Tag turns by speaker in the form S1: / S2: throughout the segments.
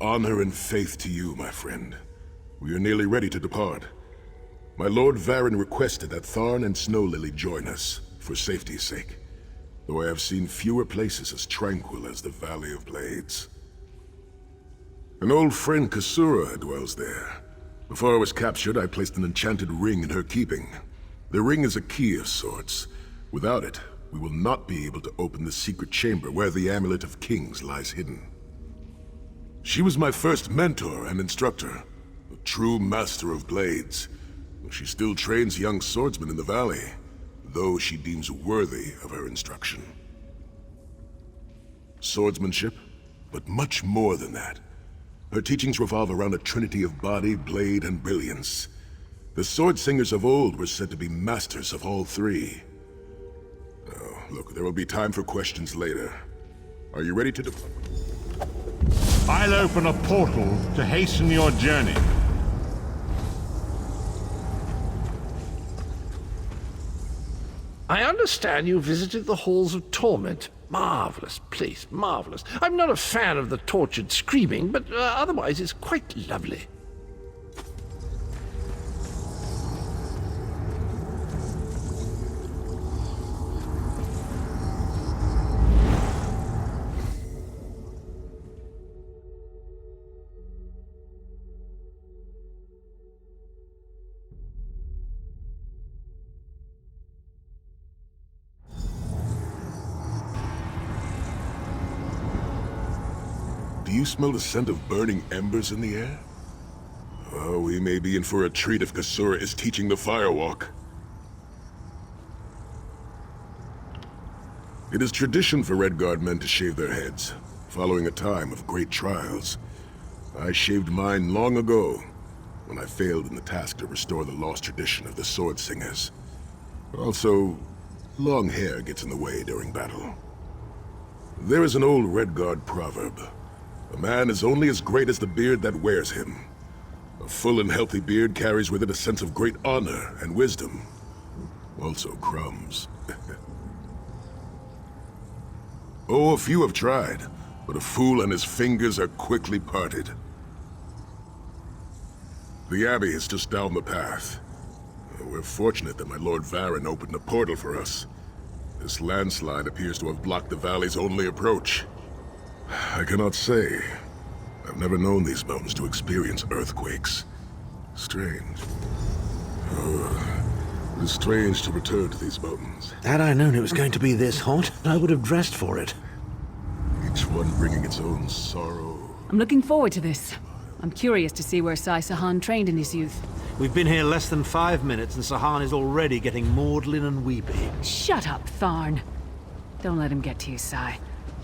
S1: Honor and faith to you, my friend. We are nearly ready to depart. My Lord Varen requested that Tharn and Snow Lily join us, for safety's sake. Though I have seen fewer places as tranquil as the Valley of Blades. An old friend, Kasura, dwells there. Before I was captured, I placed an enchanted ring in her keeping. The ring is a key of sorts. Without it, we will not be able to open the secret chamber where the Amulet of Kings lies hidden. She was my first mentor and instructor, a true master of blades. She still trains young swordsmen in the valley, though she deems worthy of her instruction. Swordsmanship, but much more than that. Her teachings revolve around a trinity of body, blade, and brilliance. The sword singers of old were said to be masters of all three. Oh, look, there will be time for questions later. Are you ready to depart?
S2: I'll open a portal to hasten your journey.
S3: I understand you visited the Halls of Torment. Marvelous place, marvelous. I'm not a fan of the tortured screaming, but otherwise it's quite lovely.
S1: Do you smell the scent of burning embers in the air? Oh, we may be in for a treat if Kasura is teaching the firewalk. It is tradition for Redguard men to shave their heads, following a time of great trials. I shaved mine long ago, when I failed in the task to restore the lost tradition of the Sword Singers. Also, long hair gets in the way during battle. There is an old Redguard proverb. A man is only as great as the beard that wears him. A full and healthy beard carries with it a sense of great honor and wisdom. Also crumbs. Oh, a few have tried, but a fool and his fingers are quickly parted. The Abbey is just down the path. We're fortunate that my Lord Varen opened a portal for us. This landslide appears to have blocked the valley's only approach. I cannot say. I've never known these mountains to experience earthquakes. Strange. It is strange to return to these mountains.
S4: Had I known it was going to be this hot, I would have dressed for it.
S1: Each one bringing its own sorrow.
S5: I'm looking forward to this. I'm curious to see where Sai Sahan trained in his youth.
S4: We've been here less than 5 minutes and Sahan is already getting maudlin and weepy.
S5: Shut up, Tharn. Don't let him get to you, Sai.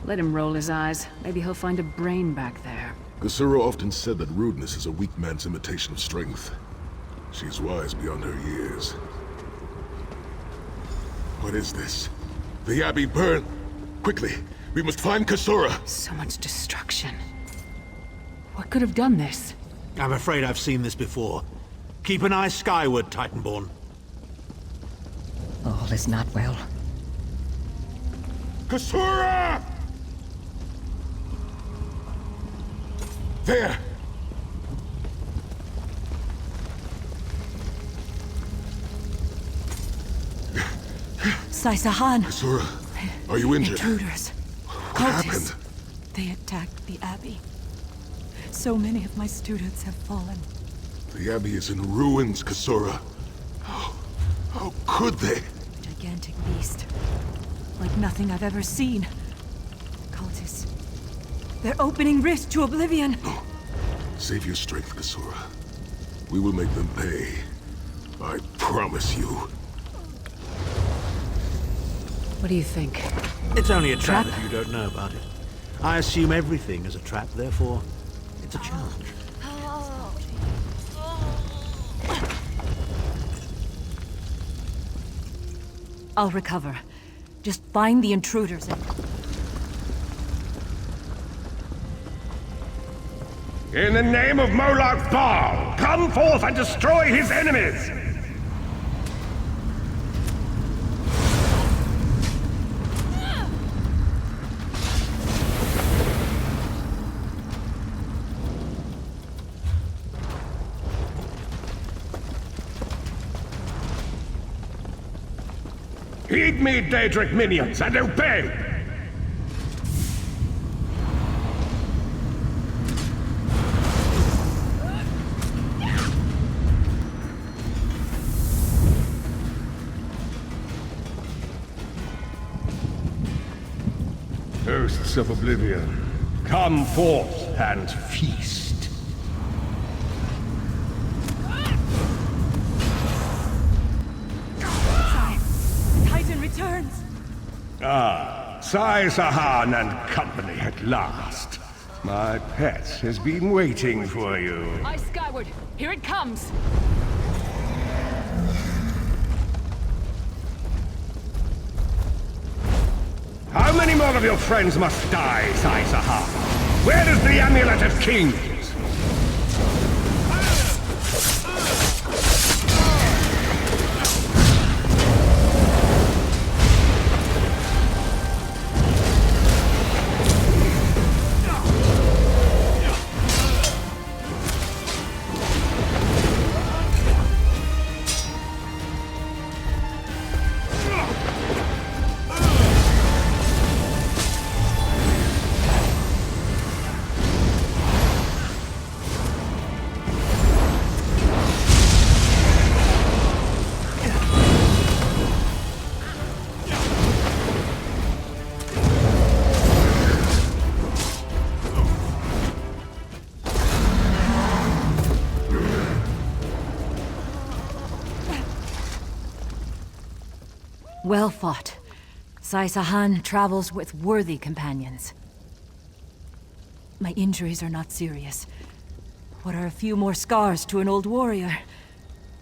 S5: Let him roll his eyes. Maybe he'll find a brain back there.
S1: Kasura often said that rudeness is a weak man's imitation of strength. She's wise beyond her years. What is this? The Abbey burned! Quickly! We must find Kasura!
S5: So much destruction. What could have done this?
S4: I'm afraid I've seen this before. Keep an eye skyward, Titanborn.
S5: All is not well.
S1: Kasura! There!
S6: Sai Sahan.
S1: Kasura, are you injured?
S6: Intruders.
S1: What happened?
S6: They attacked the Abbey. So many of my students have fallen.
S1: The Abbey is in ruins, Kasura. How could they?
S6: A gigantic beast. Like nothing I've ever seen. Cultists. They're opening rifts to oblivion.
S1: No. Save your strength, Kasura. We will make them pay. I promise you.
S5: What do you think?
S4: It's only a trap
S5: Trap?
S4: if you don't know about it. I assume everything is a trap, therefore, it's a challenge.
S6: I'll recover. Just find the intruders and...
S2: In the name of Moloch Baal, come forth and destroy his enemies! Feed me, Daedric minions, and obey! Hosts of Oblivion, come forth and feast.
S6: Titan returns!
S2: Sai Sahan and company at last. My pet has been waiting for you.
S5: Eyes skyward. Here it comes.
S2: How many more of your friends must die, Sai Sahan? Where is the Amulet of Kings?
S6: Well fought. Sai Sahan travels with worthy companions. My injuries are not serious. What are a few more scars to an old warrior?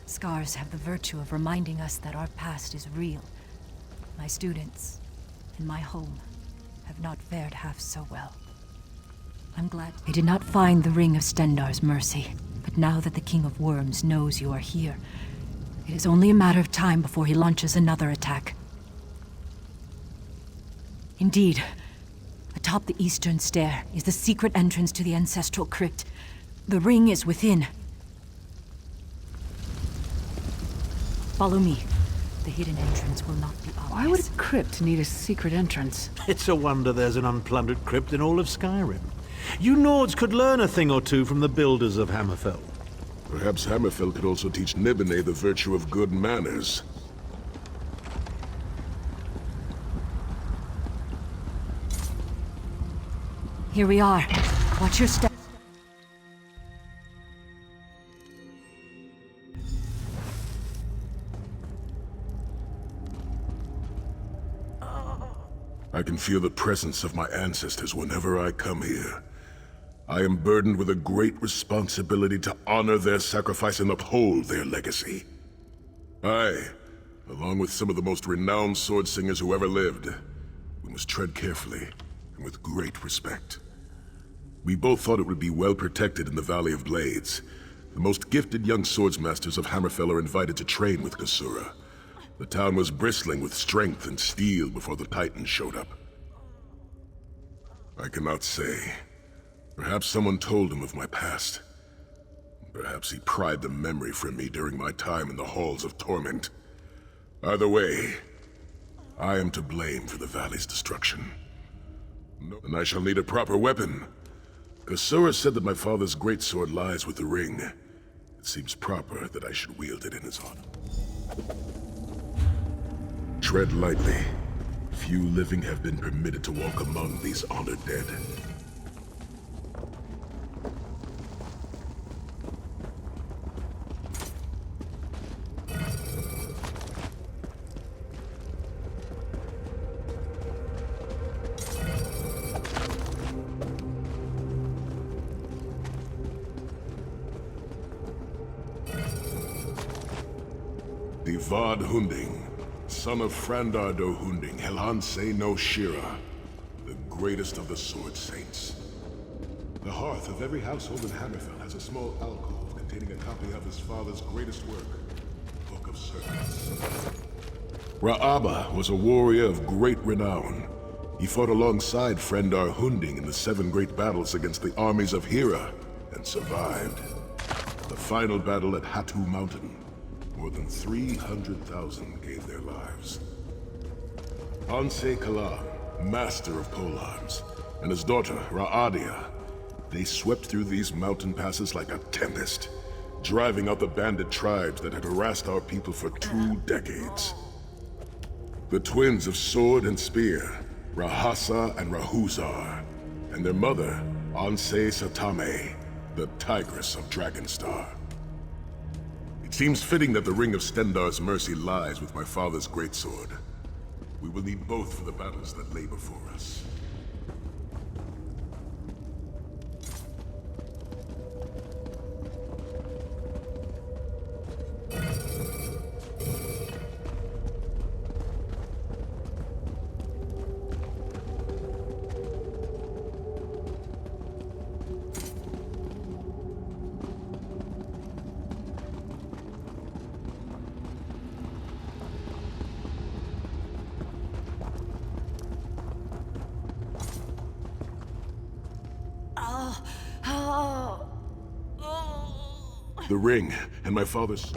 S6: Scars have the virtue of reminding us that our past is real. My students and my home have not fared half so well. I'm glad I did not find the Ring of Stendarr's mercy, but now that the King of Worms knows you are here, it is only a matter of time before he launches another attack. Indeed, atop the eastern stair is the secret entrance to the ancestral crypt. The ring is within. Follow me. The hidden entrance will not be obvious.
S5: Why would a crypt need a secret entrance?
S4: It's a wonder there's an unplundered crypt in all of Skyrim. You Nords could learn a thing or two from the builders of Hammerfell.
S1: Perhaps Hammerfell could also teach Nibene the virtue of good manners.
S6: Here we are. Watch your step.
S1: I can feel the presence of my ancestors whenever I come here. I am burdened with a great responsibility to honor their sacrifice and uphold their legacy. I, along with some of the most renowned sword singers who ever lived, we must tread carefully and with great respect. We both thought it would be well protected in the Valley of Blades. The most gifted young swordsmasters of Hammerfell are invited to train with Kasura. The town was bristling with strength and steel before the Titans showed up. I cannot say. Perhaps someone told him of my past. Perhaps he pried the memory from me during my time in the Halls of Torment. Either way, I am to blame for the valley's destruction. And I shall need a proper weapon. Kasura said that my father's greatsword lies with the ring. It seems proper that I should wield it in his honor. Tread lightly. Few living have been permitted to walk among these honored dead. The Vad Hunding, son of Frandardo Hunding, Helhanse no Shira, the greatest of the Sword Saints. The hearth of every household in Hammerfell has a small alcove containing a copy of his father's greatest work, the Book of Serpents. Ra'aba was a warrior of great renown. He fought alongside Frendar Hunding in the 7 great battles against the armies of Hera, and survived. The final battle at Hatu Mountain, more than 300,000 gave their lives. Anse Kalan, master of polearms, and his daughter, Ra'adia. They swept through these mountain passes like a tempest, driving out the bandit tribes that had harassed our people for 2 decades. The twins of Sword and Spear, Rahasa and Rahuzar, and their mother, Anse Satame, the Tigress of Dragonstar. It seems fitting that the Ring of Stendarr's mercy lies with my father's greatsword. We will need both for the battles that lay before us. The ring, and my father's...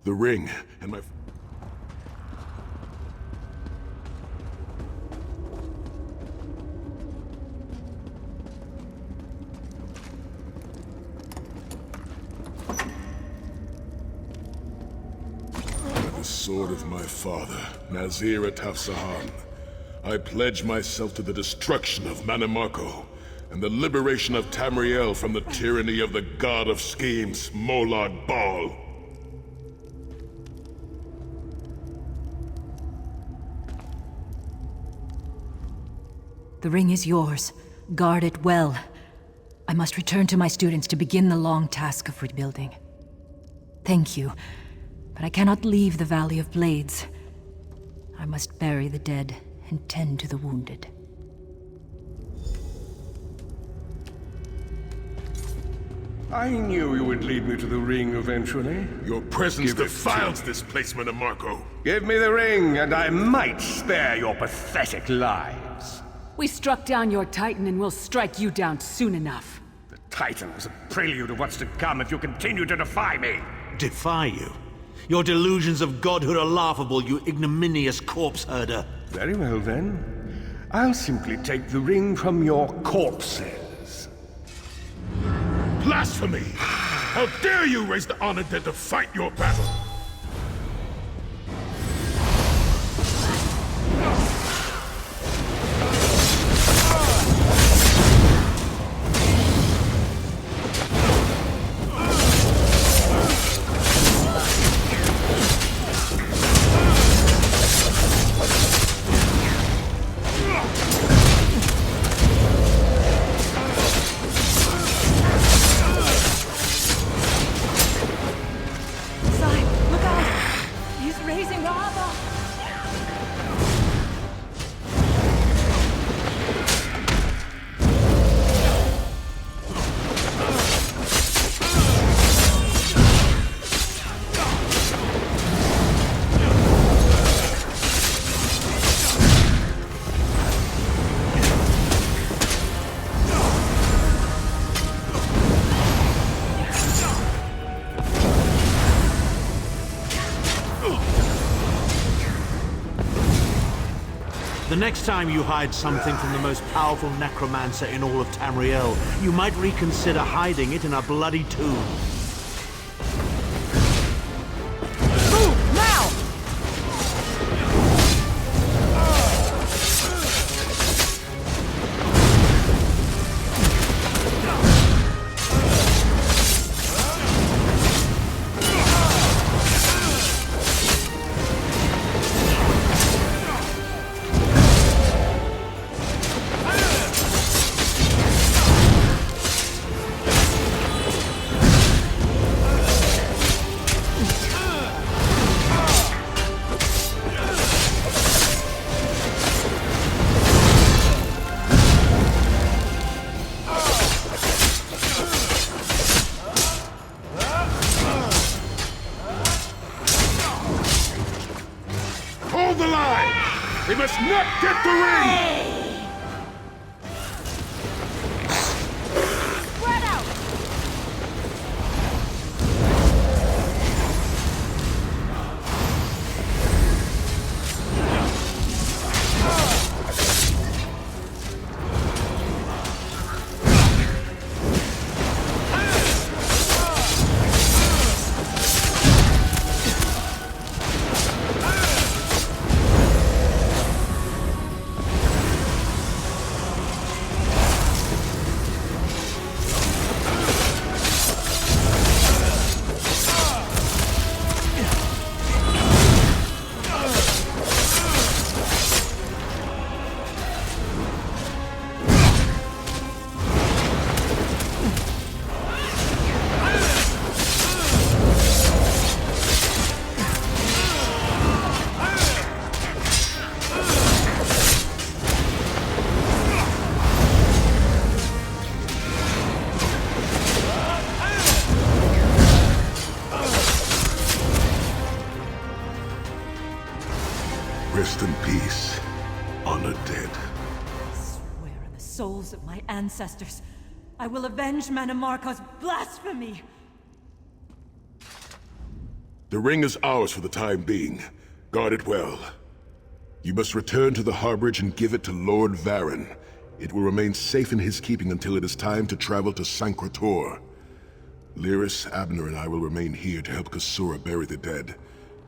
S1: The ring, and my... The sword of my father, Nazir Atafsahan, I pledge myself to the destruction of Manimarco and the liberation of Tamriel from the tyranny of the god of schemes, Molag Bal.
S6: The ring is yours. Guard it well. I must return to my students to begin the long task of rebuilding. Thank you, but I cannot leave the Valley of Blades. I must bury the dead and tend to the wounded.
S2: I knew you would lead me to the ring eventually.
S1: Your presence
S2: Give it
S1: defiles
S2: to me.
S1: this place, Manimarco.
S2: Give me the ring, and I might spare your pathetic lives.
S5: We struck down your Titan and we'll strike you down soon enough.
S2: The Titan was a prelude of what's to come if you continue to defy me.
S4: Defy you? Your delusions of godhood are laughable, you ignominious corpse herder.
S2: Very well, then. I'll simply take the ring from your corpses.
S1: Blasphemy! How dare you raise the honor dead to fight your battle?
S4: The next time you hide something from the most powerful necromancer in all of Tamriel, you might reconsider hiding it in a bloody tomb.
S6: Move, now!
S2: Get the ring!
S6: Spread out!
S1: Rest in peace, honor dead.
S6: Swear on the souls of my ancestors, I will avenge Manimarco's blasphemy!
S1: The ring is ours for the time being. Guard it well. You must return to the harborage and give it to Lord Varen. It will remain safe in his keeping until it is time to travel to SANCRE. Lyris, Abner, and I will remain here to help Kasura bury the dead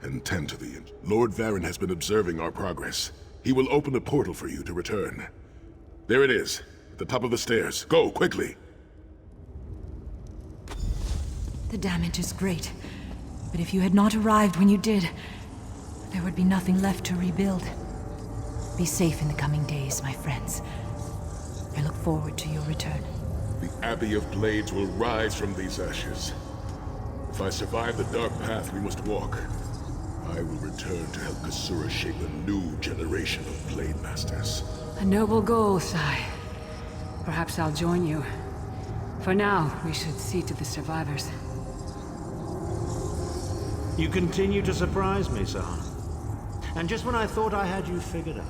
S1: and tend to the injured. Lord Varen has been observing our progress. He will open a portal for you to return. There it is, at the top of the stairs. Go, quickly!
S6: The damage is great, but if you had not arrived when you did, there would be nothing left to rebuild. Be safe in the coming days, my friends. I look forward to your return.
S1: The Abbey of Blades will rise from these ashes. If I survive the dark path we must walk, I will return to help Kasura shape a new generation of Blade Masters.
S5: A noble goal, Sai. Perhaps I'll join you. For now, we should see to the survivors.
S4: You continue to surprise me, Sahan. And just when I thought I had you figured out.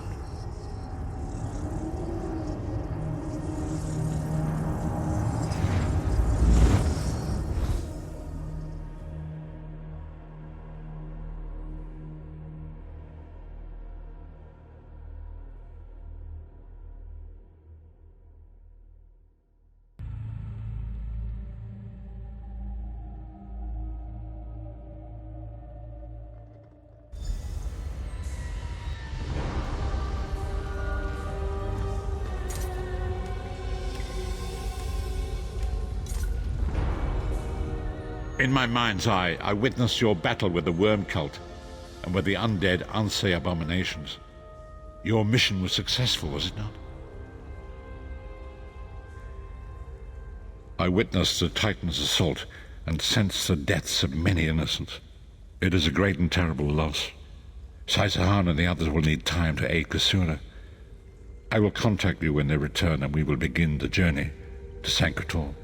S7: In my mind's eye, I witnessed your battle with the worm cult and with the undead Unsay abominations. Your mission was successful, was it not? I witnessed the Titan's assault and sensed the deaths of many innocents. It is a great and terrible loss. Sahan and the others will need time to aid Kasura. I will contact you when they return and we will begin the journey to SANCRE.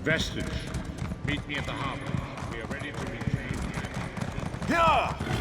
S7: Vestige, meet me at the harbor. We are ready to reclaim the island.
S2: Here!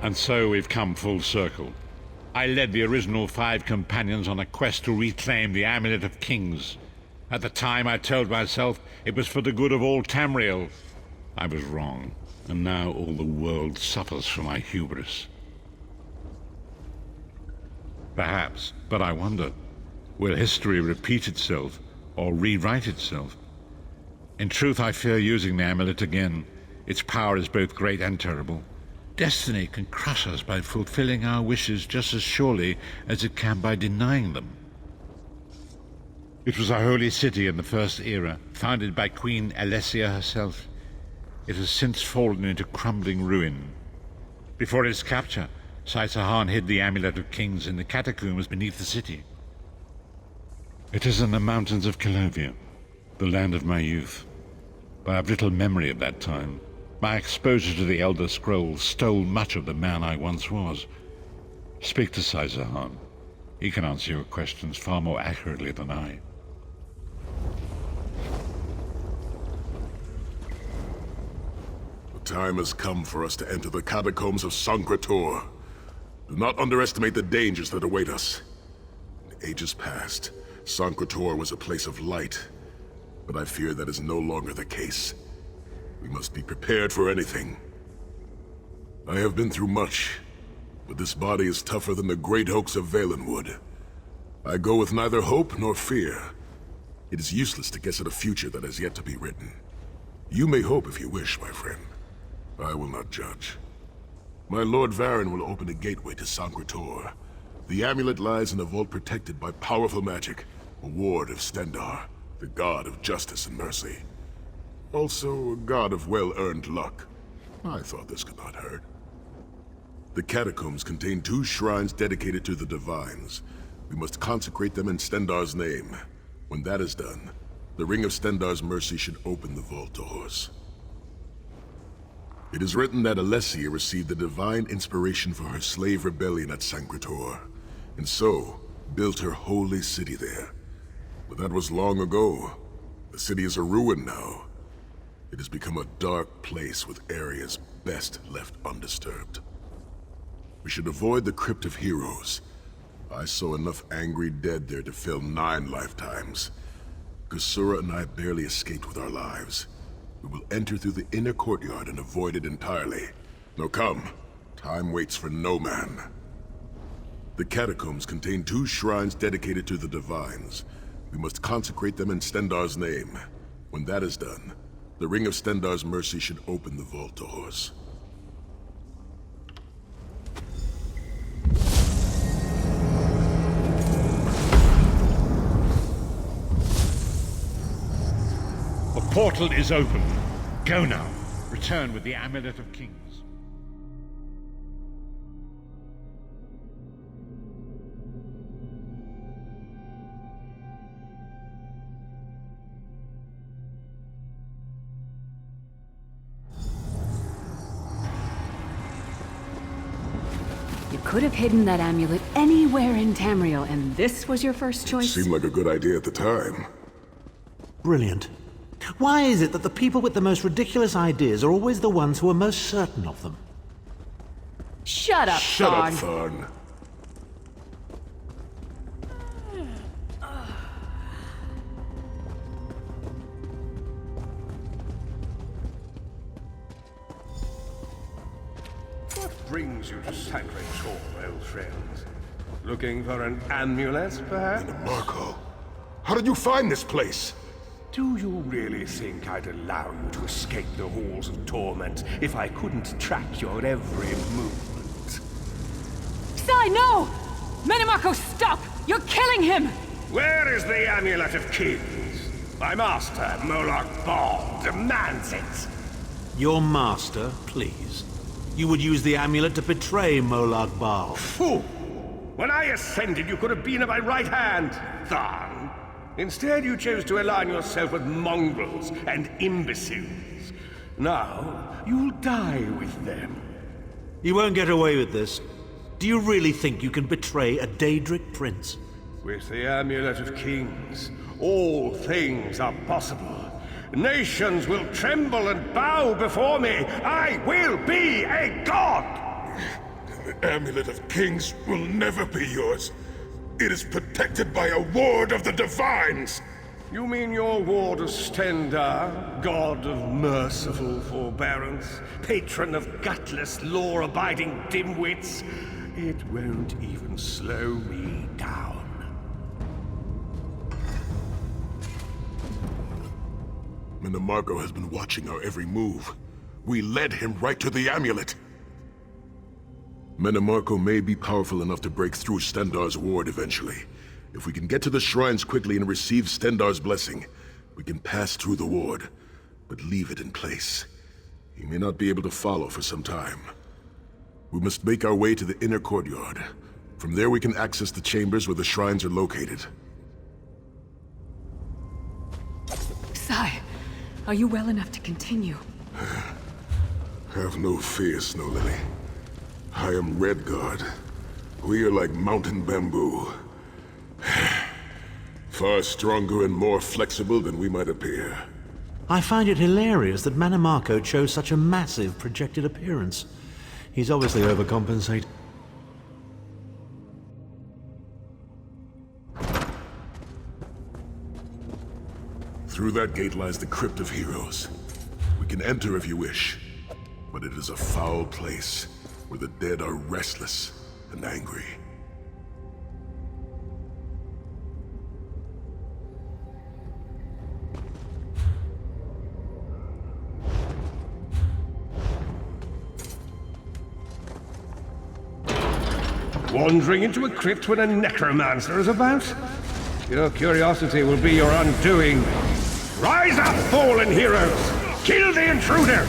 S7: And so we've come full circle. I led the original 5 companions on a quest to reclaim the Amulet of Kings. At the time, I told myself it was for the good of all Tamriel. I was wrong, and now all the world suffers for my hubris. Perhaps, but I wonder, will history repeat itself, or rewrite itself. In truth, I fear using the amulet again. Its power is both great and terrible. Destiny can crush us by fulfilling our wishes just as surely as it can by denying them. It was a holy city in the First Era, founded by Queen Alessia herself. It has since fallen into crumbling ruin. Before its capture, Saisahan hid the Amulet of Kings in the catacombs beneath the city. It is in the mountains of Kilovia, the land of my youth. But I have little memory of that time. My exposure to the Elder Scrolls stole much of the man I once was. Speak to Saisahan. He can answer your questions far more accurately than I.
S1: The time has come for us to enter the catacombs of SANCRE. Do not underestimate the dangers that await us. In ages past, SANCRE was a place of light, but I fear that is no longer the case. We must be prepared for anything. I have been through much, but this body is tougher than the great oaks of Valenwood. I go with neither hope nor fear. It is useless to guess at a future that has yet to be written. You may hope if you wish, my friend. I will not judge. My Lord Varen will open a gateway to SANCRE. The amulet lies in a vault protected by powerful magic, a ward of Stendarr, the god of justice and mercy. Also a god of well-earned luck. I thought this could not hurt. The catacombs contain 2 shrines dedicated to the divines. We must consecrate them in Stendarr's name. When that is done, the Ring of Stendarr's mercy should open the vault doors. It is written that Alessia received the divine inspiration for her slave rebellion at SANCRE, and so built her holy city there. But that was long ago. The city is a ruin now. It has become a dark place with areas best left undisturbed. We should avoid the Crypt of Heroes. I saw enough angry dead there to fill 9 lifetimes. Kusura and I barely escaped with our lives. We will enter through the inner courtyard and avoid it entirely. Now come, time waits for no man. The catacombs contain 2 shrines dedicated to the divines. We must consecrate them in Stendarr's name. When that is done, the Ring of Stendarr's mercy should open the vault doors.
S7: The portal is open. Go now. Return with the Amulet of Kings.
S5: You could have hidden that amulet anywhere in Tamriel, and this was your first choice?
S1: Seemed like a good idea at the time.
S4: Brilliant. Why is it that the people with the most ridiculous ideas are always the ones who are most certain of them?
S5: Shut up,
S1: Shut up,
S5: Tharn.
S1: Tharn.
S2: What brings you to SANCRE, old friends? Looking for an amulet, perhaps?
S1: Marco, how did you find this place?
S2: Do you really think I'd allow you to escape the halls of torment if I couldn't track your every movement?
S5: Sai, no! Menimarco, stop! You're killing him!
S2: Where is the Amulet of Kings? My master, Moloch Ball, demands it!
S4: Your master, please. You would use the amulet to betray Moloch Baal.
S2: Fool! When I ascended, you could have been at my right hand, Tharn. Instead, you chose to align yourself with mongrels and imbeciles. Now, you'll die with them.
S4: You won't get away with this. Do you really think you can betray a Daedric prince?
S2: With the Amulet of Kings, all things are possible. Nations will tremble and bow before me. I will be a god!
S1: The Amulet of Kings will never be yours. It is protected by a ward of the Divines!
S2: You mean your ward of Stendarr, god of merciful forbearance, patron of gutless, law-abiding dimwits? It won't even slow me down.
S1: Minimarco has been watching our every move. We led him right to the amulet. Minimarco may be powerful enough to break through Stendarr's ward eventually. If we can get to the shrines quickly and receive Stendarr's blessing, we can pass through the ward, but leave it in place. He may not be able to follow for some time. We must make our way to the inner courtyard. From there we can access the chambers where the shrines are located.
S5: Sai, are you well enough to continue?
S1: Have no fear, Snow Lily. I am Redguard. We are like mountain bamboo. Far stronger and more flexible than we might appear.
S4: I find it hilarious that Minimarco chose such a massive projected appearance. He's obviously overcompensated.
S1: Through that gate lies the Crypt of Heroes. We can enter if you wish, but it is a foul place where the dead are restless and angry.
S2: Wandering into a crypt when a necromancer is about? Your curiosity will be your undoing. Rise up, fallen heroes! Kill the intruder!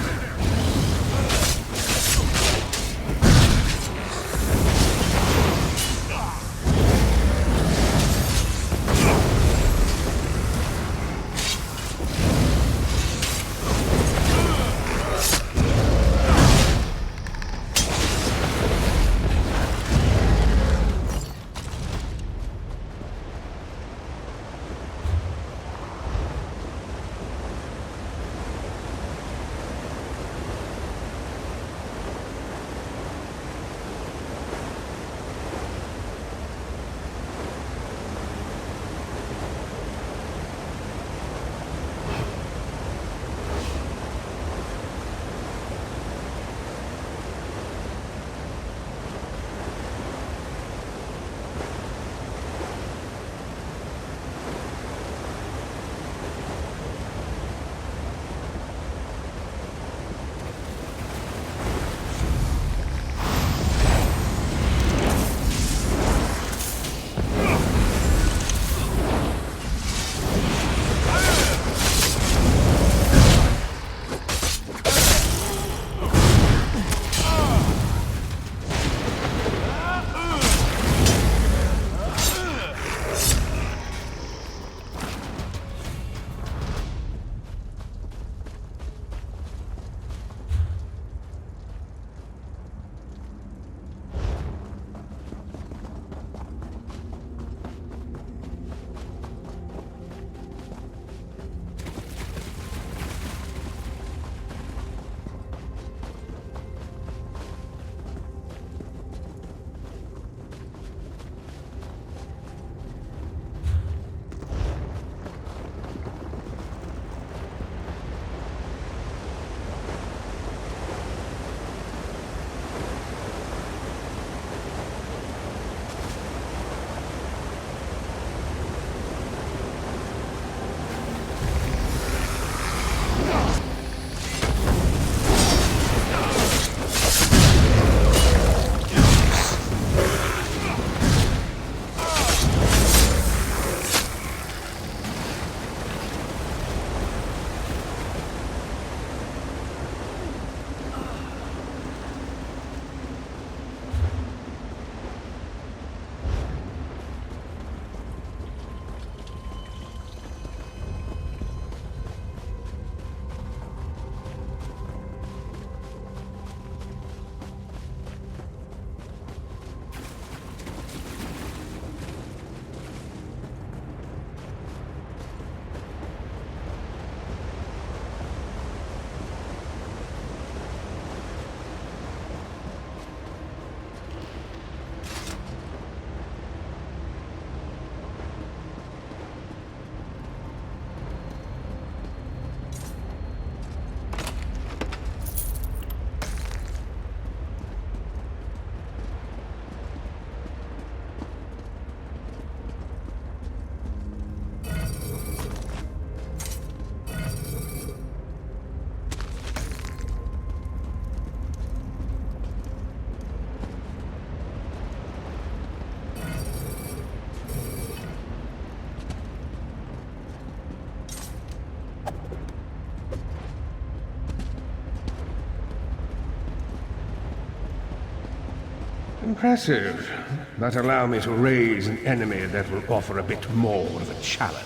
S2: Impressive. But allow me to raise an enemy that will offer a bit more of a challenge.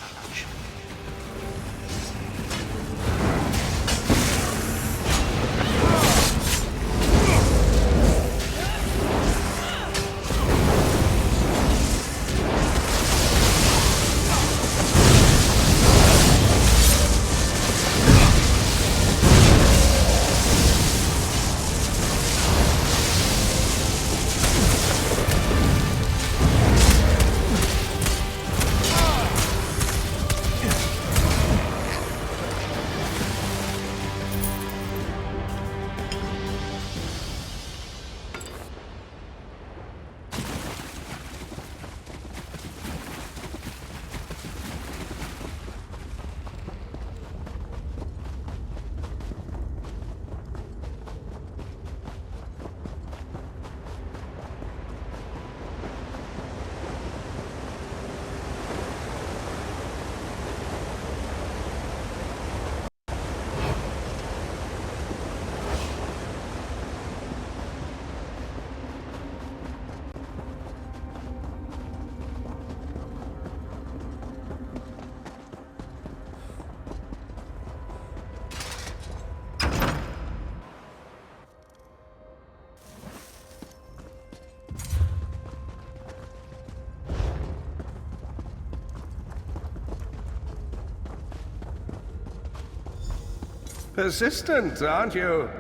S2: Persistent, aren't you?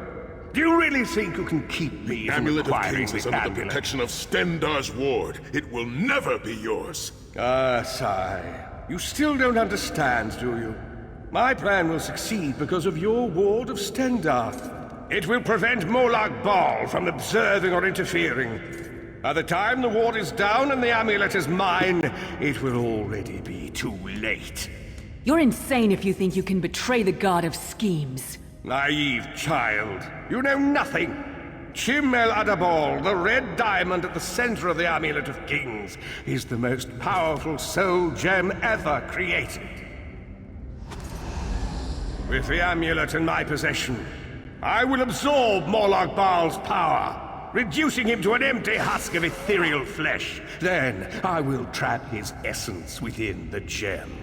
S2: Do you really think you can keep me from
S1: Amulet of
S2: acquiring
S1: Kings is
S2: the
S1: under the
S2: amulet?
S1: protection of Stendar's ward. It will never be yours.
S2: Ah, sigh. You still don't understand, do you? My plan will succeed because of your ward of Stendar. It will prevent Molag Bal from observing or interfering. By the time the ward is down and the amulet is mine, it will already be too late.
S5: You're insane if you think you can betray the god of schemes.
S2: Naive child. You know nothing. Chim El Adabal, the red diamond at the center of the Amulet of Kings, is the most powerful soul gem ever created. With the amulet in my possession, I will absorb Molag Bal's power, reducing him to an empty husk of ethereal flesh. Then I will trap his essence within the gem.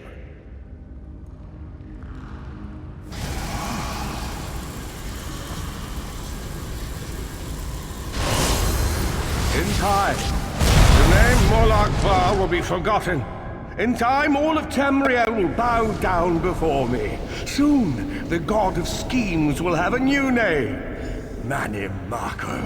S2: In time, the name Molag Bal will be forgotten. In time, all of Tamriel will bow down before me. Soon, the god of schemes will have a new name. Manimako.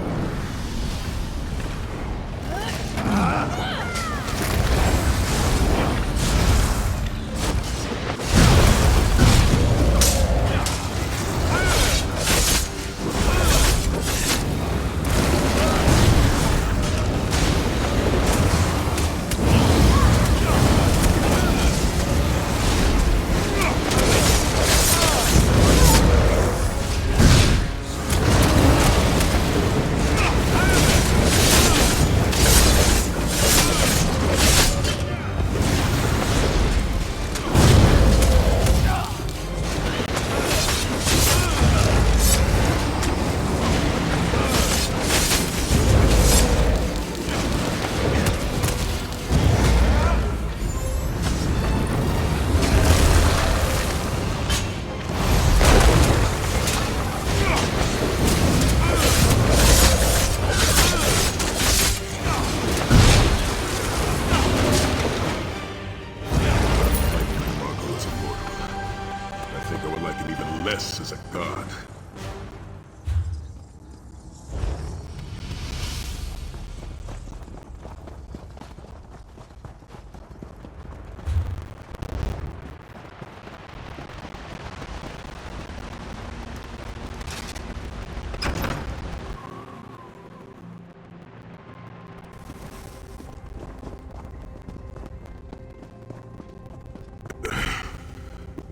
S1: As a god.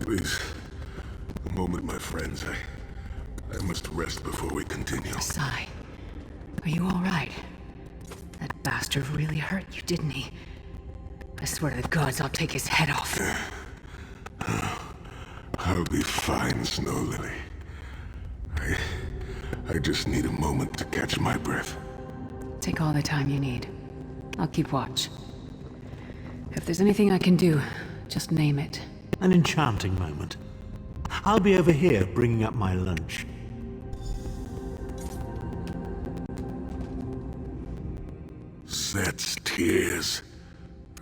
S1: Please, a moment, my friends. I must rest before we continue.
S5: Sai, are you all right? That bastard really hurt you, didn't he? I swear to the gods, I'll take his head off.
S1: I'll be fine, Snow Lily. I just need a moment to catch my breath.
S5: Take all the time you need. I'll keep watch. If there's anything I can do, just name it.
S4: An enchanting moment. I'll be over here bringing up my lunch.
S1: Set's tears.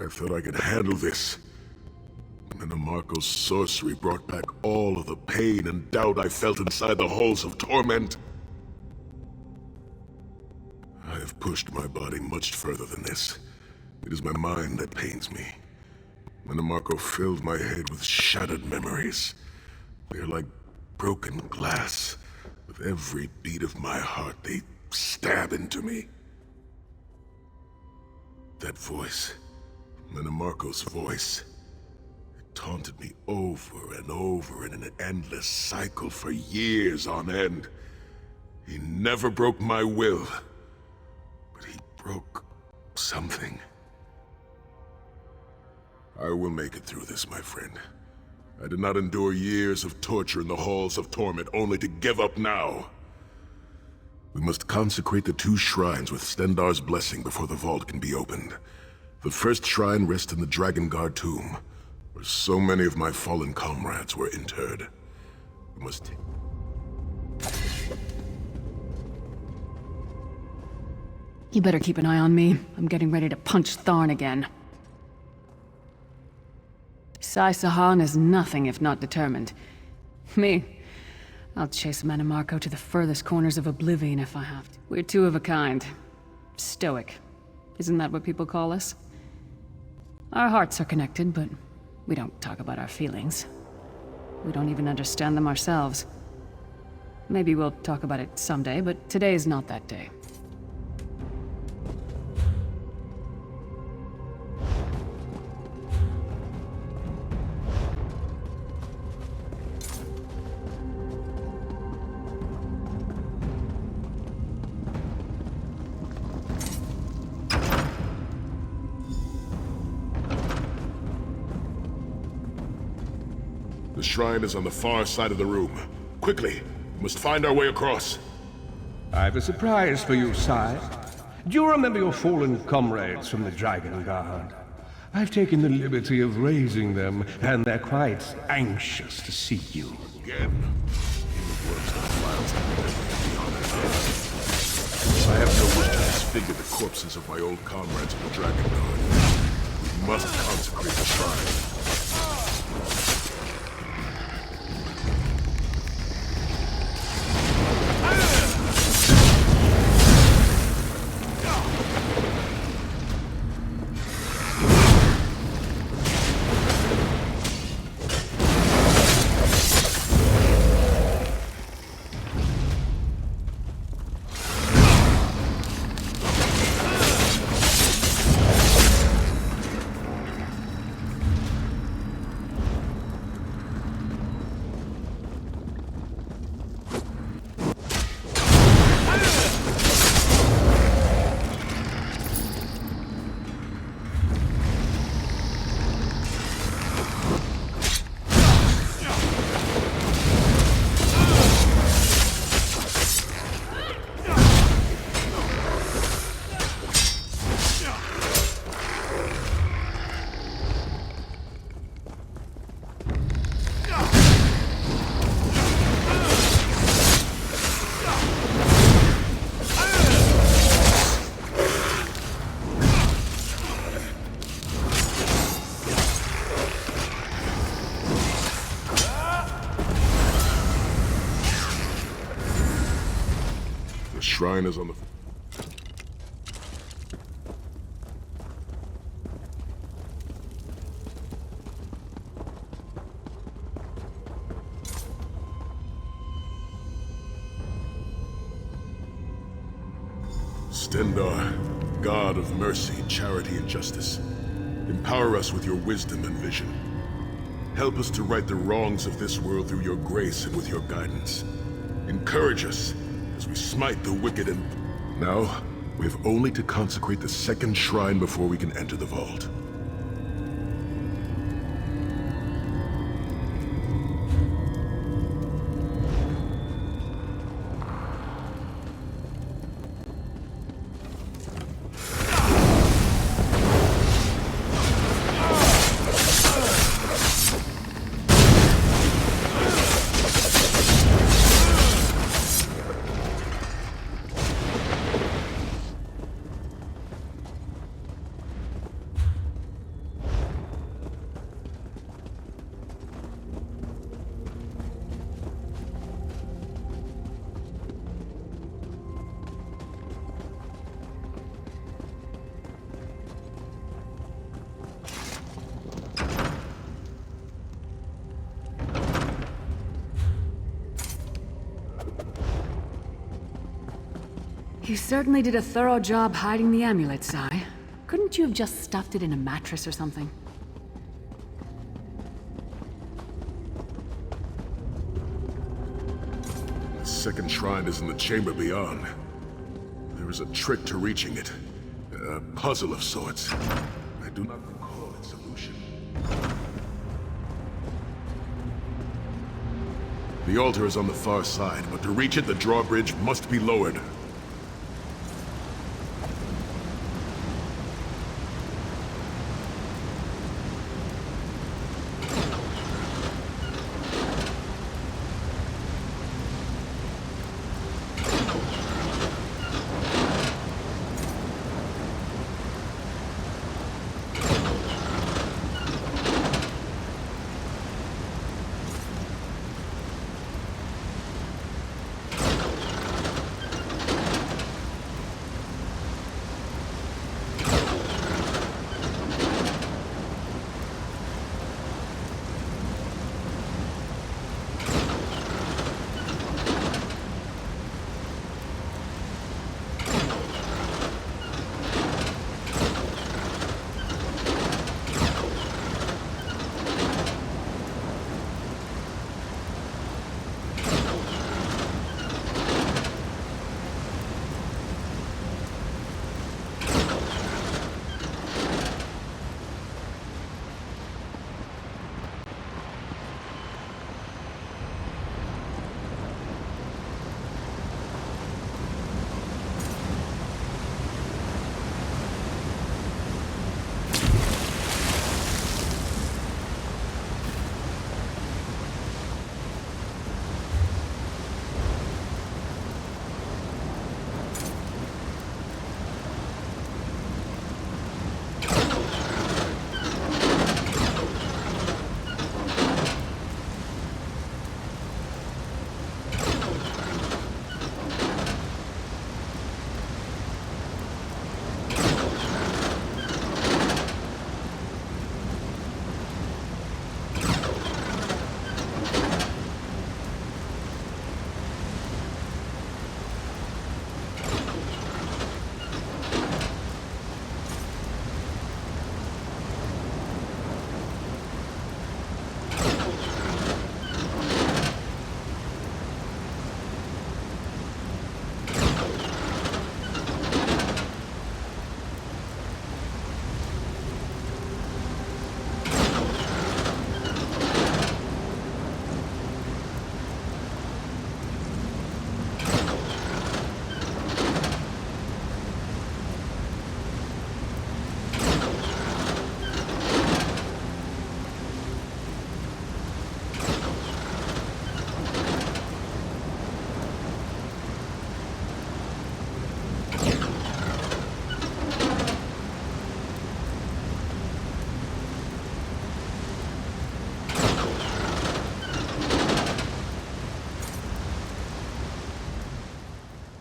S1: I thought I could handle this. And Marco's sorcery brought back all of the pain and doubt I felt inside the halls of torment. I have pushed my body much further than this. It is my mind that pains me. Marco filled my head with shattered memories. They are like broken glass. With every beat of my heart, they stab into me. That voice, Marco's voice, it taunted me over and over in an endless cycle for years on end. He never broke my will, but he broke something. I will make it through this, my friend. I did not endure years of torture in the halls of torment only to give up now. We must consecrate the 2 shrines with Stendarr's blessing before the vault can be opened. The first shrine rests in the Dragon Guard tomb, where so many of my fallen comrades were interred. We must...
S5: You better keep an eye on me. I'm getting ready to punch Tharn again. Sai-Sahan is nothing if not determined. Me, I'll chase Marco to the furthest corners of oblivion if I have to. We're 2 of a kind. Stoic. Isn't that what people call us? Our hearts are connected, but we don't talk about our feelings. We don't even understand them ourselves. Maybe we'll talk about it someday, but today is not that day.
S1: The shrine is on the far side of the room. Quickly, we must find our way across.
S2: I've a surprise for you, Sai. Do you remember your fallen comrades from the Dragon Guard? I've taken the liberty of raising them, and they're quite anxious to see you.
S1: Again? I have no wish to disfigure the corpses of my old comrades of the Dragon Guard. We must consecrate the shrine. The shrine is on the... Stendarr, God of mercy, charity, and justice, empower us with your wisdom and vision. Help us to right the wrongs of this world through your grace and with your guidance. Encourage us as we smite the wicked and... Now, we have only to consecrate the second shrine before we can enter the vault.
S5: You certainly did a thorough job hiding the amulet, Sai. Couldn't you have just stuffed it in a mattress or something?
S1: The second shrine is in the chamber beyond. There is a trick to reaching it. A puzzle of sorts. I do not recall its solution. The altar is on the far side, but to reach it, the drawbridge must be lowered.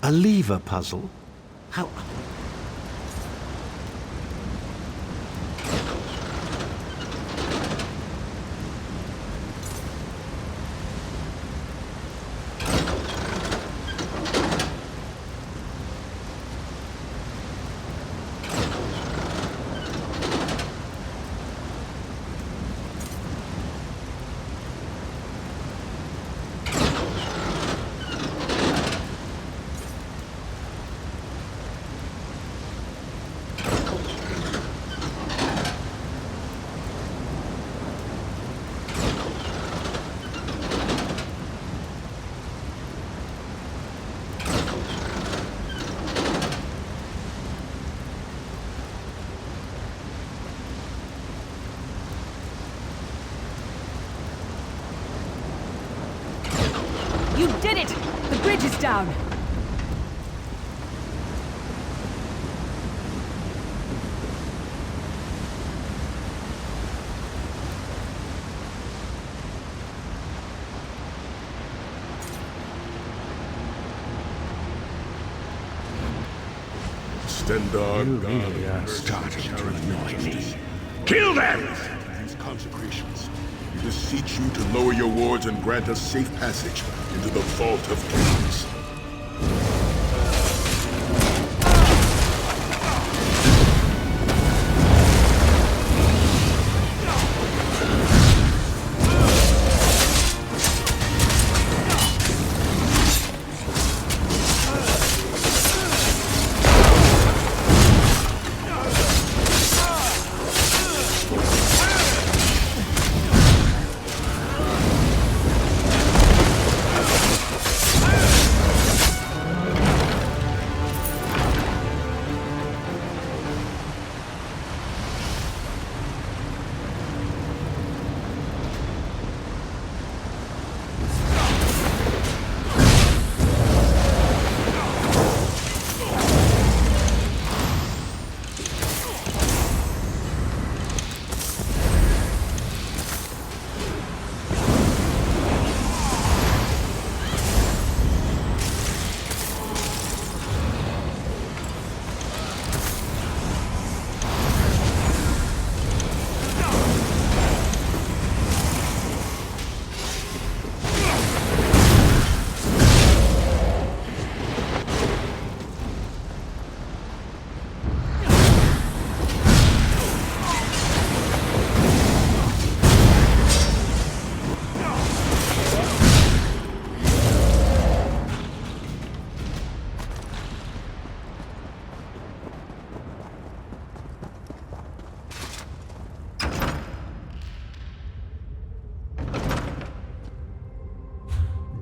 S4: A lever puzzle? How...
S6: You did it! The bridge is down!
S1: Stendar,
S2: You really are starting to annoy me. Kill them!
S1: These consecrations, we beseech you to lower your wards and grant us safe passage into the Vault of Kings.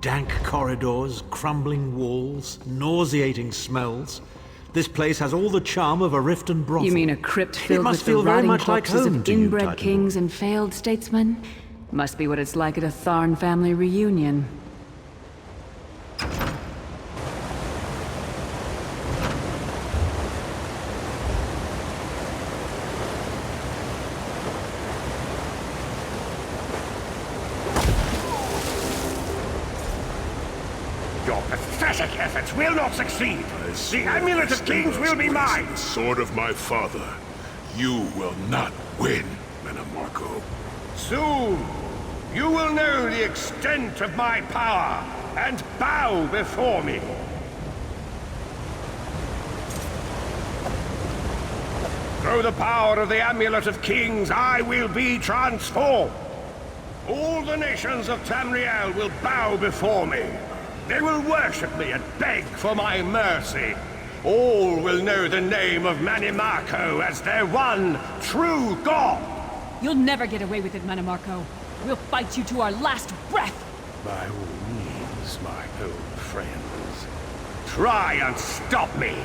S4: Dank corridors, crumbling walls, nauseating smells. This place has all the charm of a Riften brothel.
S5: You mean a crypt
S4: It
S5: filled
S4: must
S5: with the
S4: feel very
S5: rotting
S4: much like
S5: corpses
S4: home
S5: of
S4: to you,
S5: inbred
S4: Titanborn.
S5: kings and failed statesmen? Must be what it's like at a Tharn family reunion.
S2: Your pathetic efforts will not succeed.
S1: I
S2: The
S1: swear
S2: Amulet of
S1: by
S2: Kings will be
S1: Stendar's grace and
S2: mine.
S1: the sword of my father, you will not win, Manamarco.
S2: Soon, you will know the extent of my power and bow before me. Through the power of the Amulet of Kings, I will be transformed. All the nations of Tamriel will bow before me. They will worship me and beg for my mercy. All will know the name of Manimarco as their one true god.
S6: You'll never get away with it, Manamarco. We'll fight you to our last breath!
S2: By all means, my old friends, try and stop me.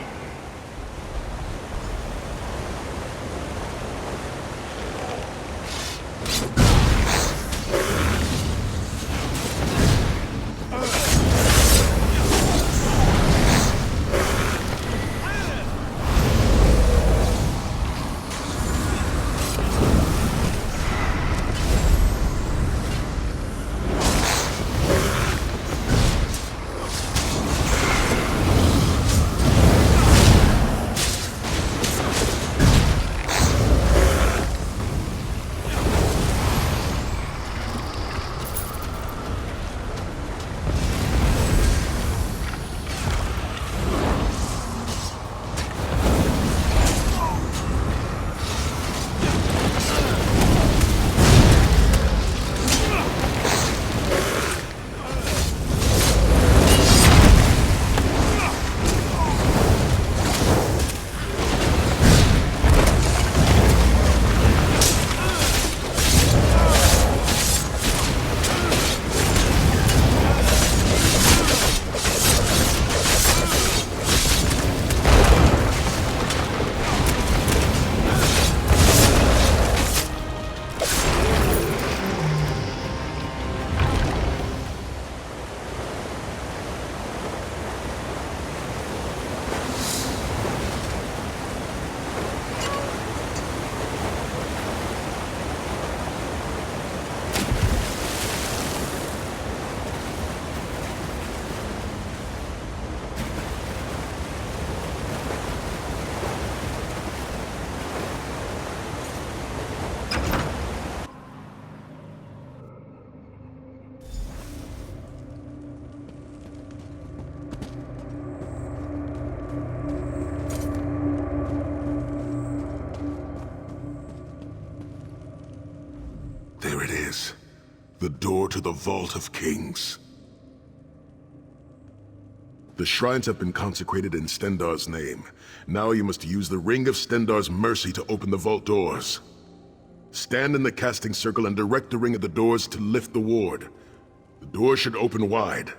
S1: There it is. The door to the Vault of Kings. The shrines have been consecrated in Stendar's name. Now you must use the Ring of Stendar's mercy to open the vault doors. Stand in the casting circle and direct the ring at the doors to lift the ward. The door should open wide.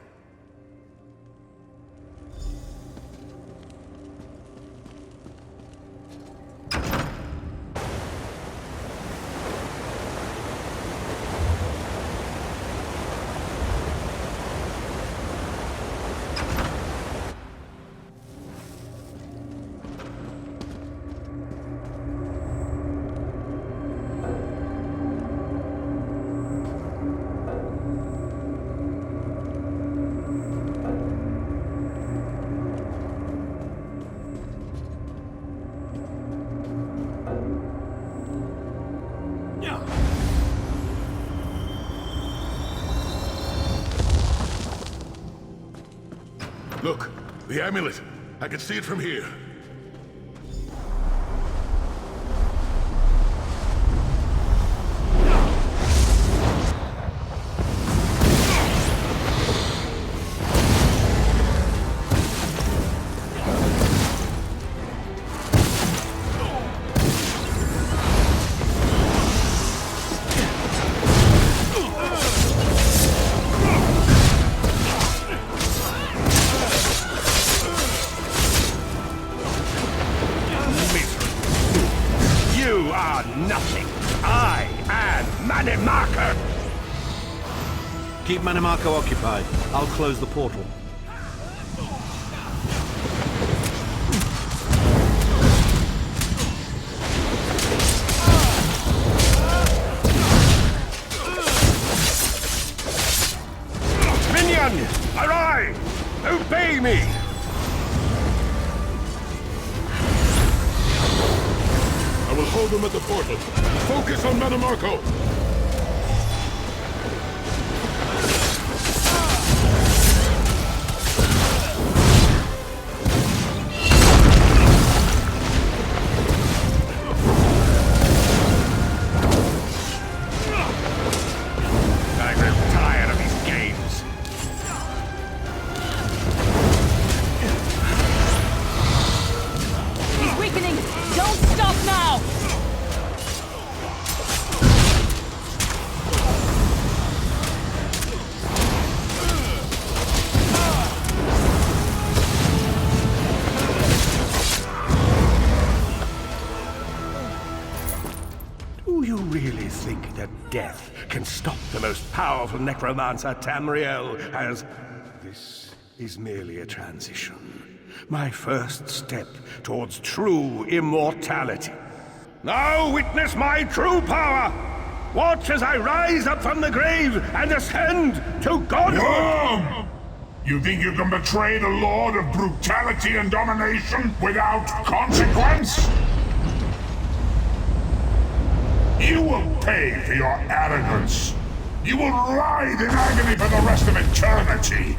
S1: Look, the amulet. I can see it from here.
S2: king. I am Manimarco.
S4: Keep Manimarco occupied. I'll close the portal.
S2: Minion, arise! Obey me!
S1: I will hold them at the portal. Focus on Manimarco!
S2: I grow tired of these games.
S6: He's weakening! Don't stop now!
S2: Do you really think that death can stop the most powerful necromancer Tamriel as... This is merely a transition. My first step towards true immortality. Now witness my true power! Watch as I rise up from the grave and ascend to godhood!
S8: Worm! You think you can betray the Lord of brutality and domination without consequence? You will pay for your arrogance. You will writhe in agony for the rest of eternity.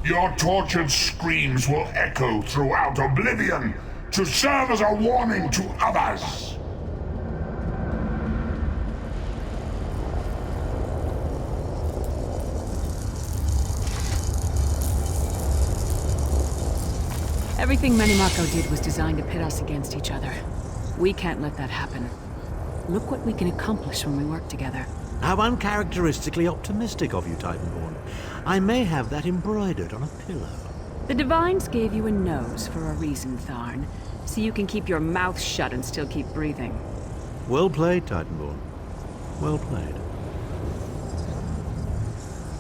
S8: Your tortured screams will echo throughout oblivion to serve as a warning to others.
S5: Everything Manimarco did was designed to pit us against each other. We can't let that happen. Look what we can accomplish when we work together.
S4: How uncharacteristically optimistic of you, Titanborn. I may have that embroidered on a pillow.
S5: The Divines gave you a nose for a reason, Tharn. So you can keep your mouth shut and still keep breathing.
S4: Well played, Titanborn. Well played.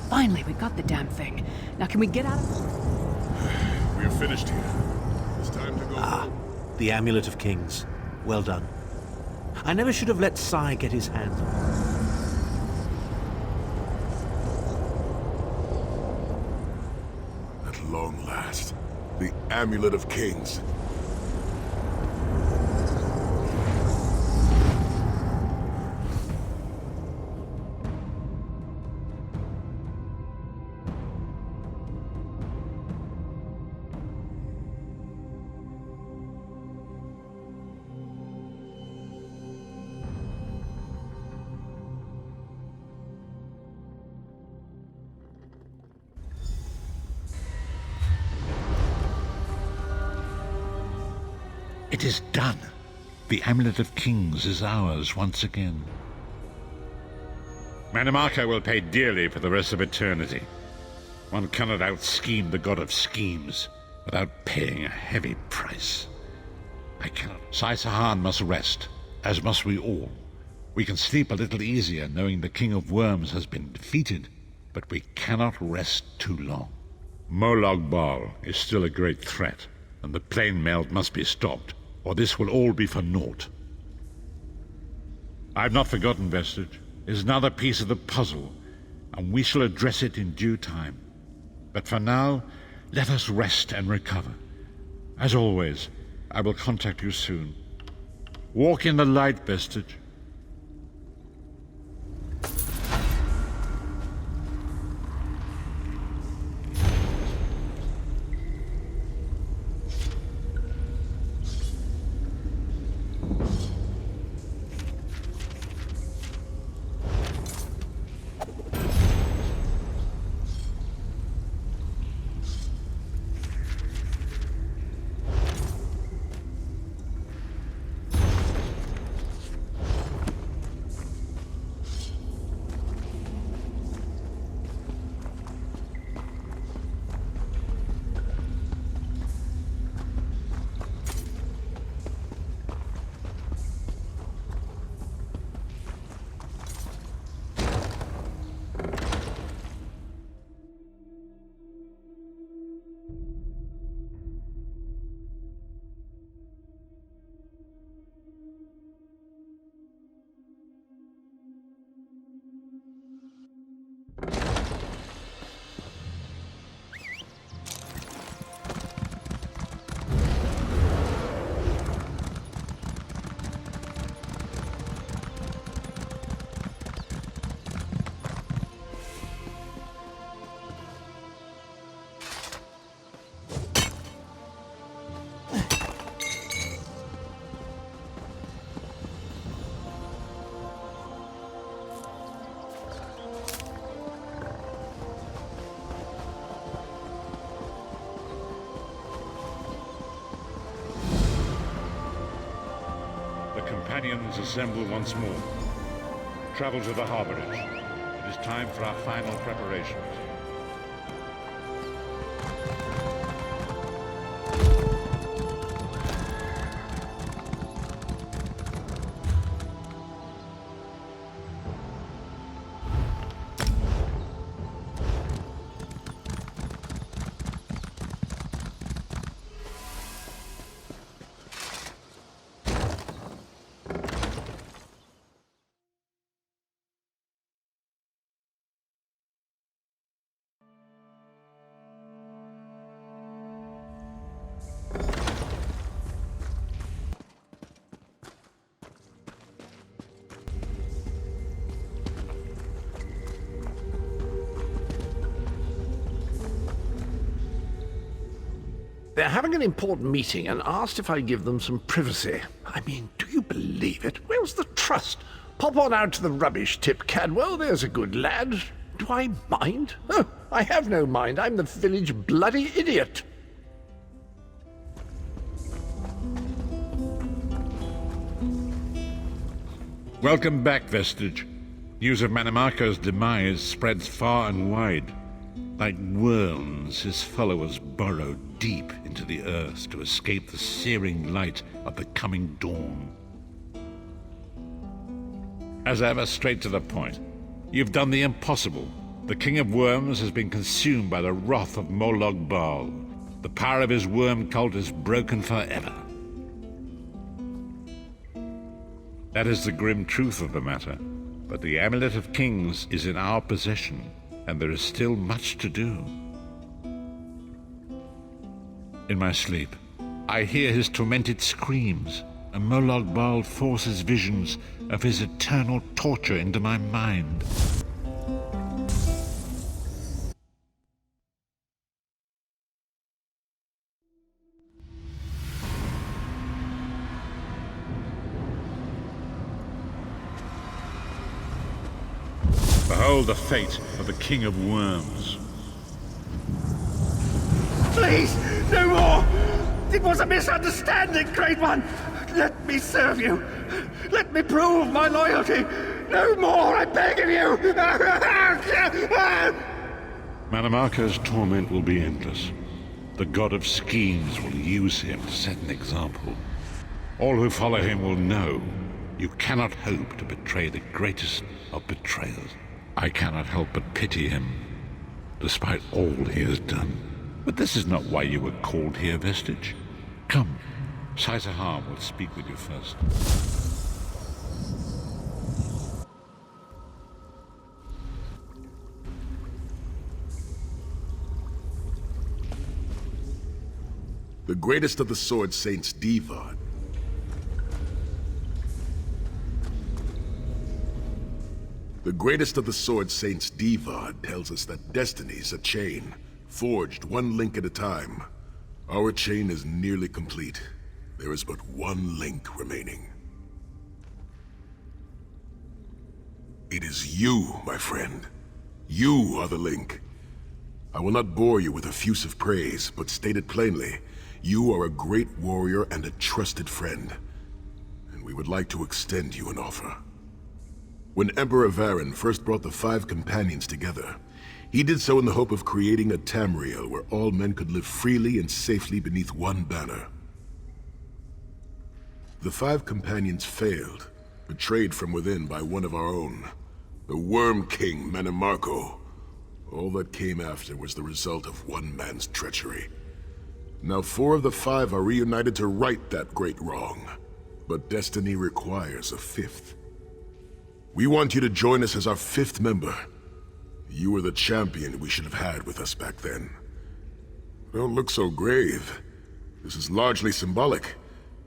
S5: Finally, we got the damn thing. Now can we get out of...
S1: We are finished here. It's time to go.
S4: The Amulet of Kings. Well done. I never should have let Sai get his hands on it.
S1: At long last, the Amulet of Kings.
S7: It is done. The Amulet of Kings is ours once again. Manimarco will pay dearly for the rest of eternity. One cannot out-scheme the god of schemes without paying a heavy price. I cannot. Sai-Sahan must rest, as must we all. We can sleep a little easier knowing the King of Worms has been defeated, but we cannot rest too long. Molag Bal is still a great threat, and the plane melt must be stopped, or this will all be for naught. I've not forgotten Vestige. It is another piece of the puzzle, and we shall address it in due time. But for now, let us rest and recover. As always, I will contact you soon. Walk in the light, Vestige. companions assemble once more. Travel to the harborage. It is time for our final preparations.
S3: They're having an important meeting and asked if I give them some privacy. I mean, do you believe it? Where's the trust? Pop on out to the rubbish tip, Cadwell. There's a good lad. Do I mind? Oh, I have no mind. I'm the village bloody idiot.
S7: Welcome back, Vestige. News of Manimarco's demise spreads far and wide. Like worms, his followers burrow deep into the earth to escape the searing light of the coming dawn. As ever, straight to the point. You've done the impossible. The King of Worms has been consumed by the wrath of Molog Bal. The power of his worm cult is broken forever. That is the grim truth of the matter. But the Amulet of Kings is in our possession, and there is still much to do. In my sleep, I hear his tormented screams, and Molog Bal forces visions of his eternal torture into my mind. Behold the fate of the King of Worms.
S2: Please, no more! It was a misunderstanding, Great One! Let me serve you! Let me prove my loyalty! No more, I beg of you!
S7: Manimarco's torment will be endless. The god of schemes will use him to set an example. All who follow him will know you cannot hope to betray the greatest of betrayers. I cannot help but pity him, despite all he has done. But this is not why you were called here, Vestige. Come, Saisahar will speak with you first.
S1: The greatest of the Sword Saints, Divad. The greatest of the Sword Saints, Divad, tells us that destiny's a chain, forged one link at a time. Our chain is nearly complete. There is but one link remaining. It is you, my friend. You are the link. I will not bore you with effusive praise, but state it plainly. You are a great warrior and a trusted friend, and we would like to extend you an offer. When Emperor Varen first brought the 5 companions together, he did so in the hope of creating a Tamriel where all men could live freely and safely beneath one banner. The 5 companions failed, betrayed from within by one of our own, the Worm King Manimarco. All that came after was the result of one man's treachery. Now 4 of the 5 are reunited to right that great wrong, but destiny requires a 5th. We want you to join us as our 5th member. You were the champion we should have had with us back then. Don't look so grave. This is largely symbolic,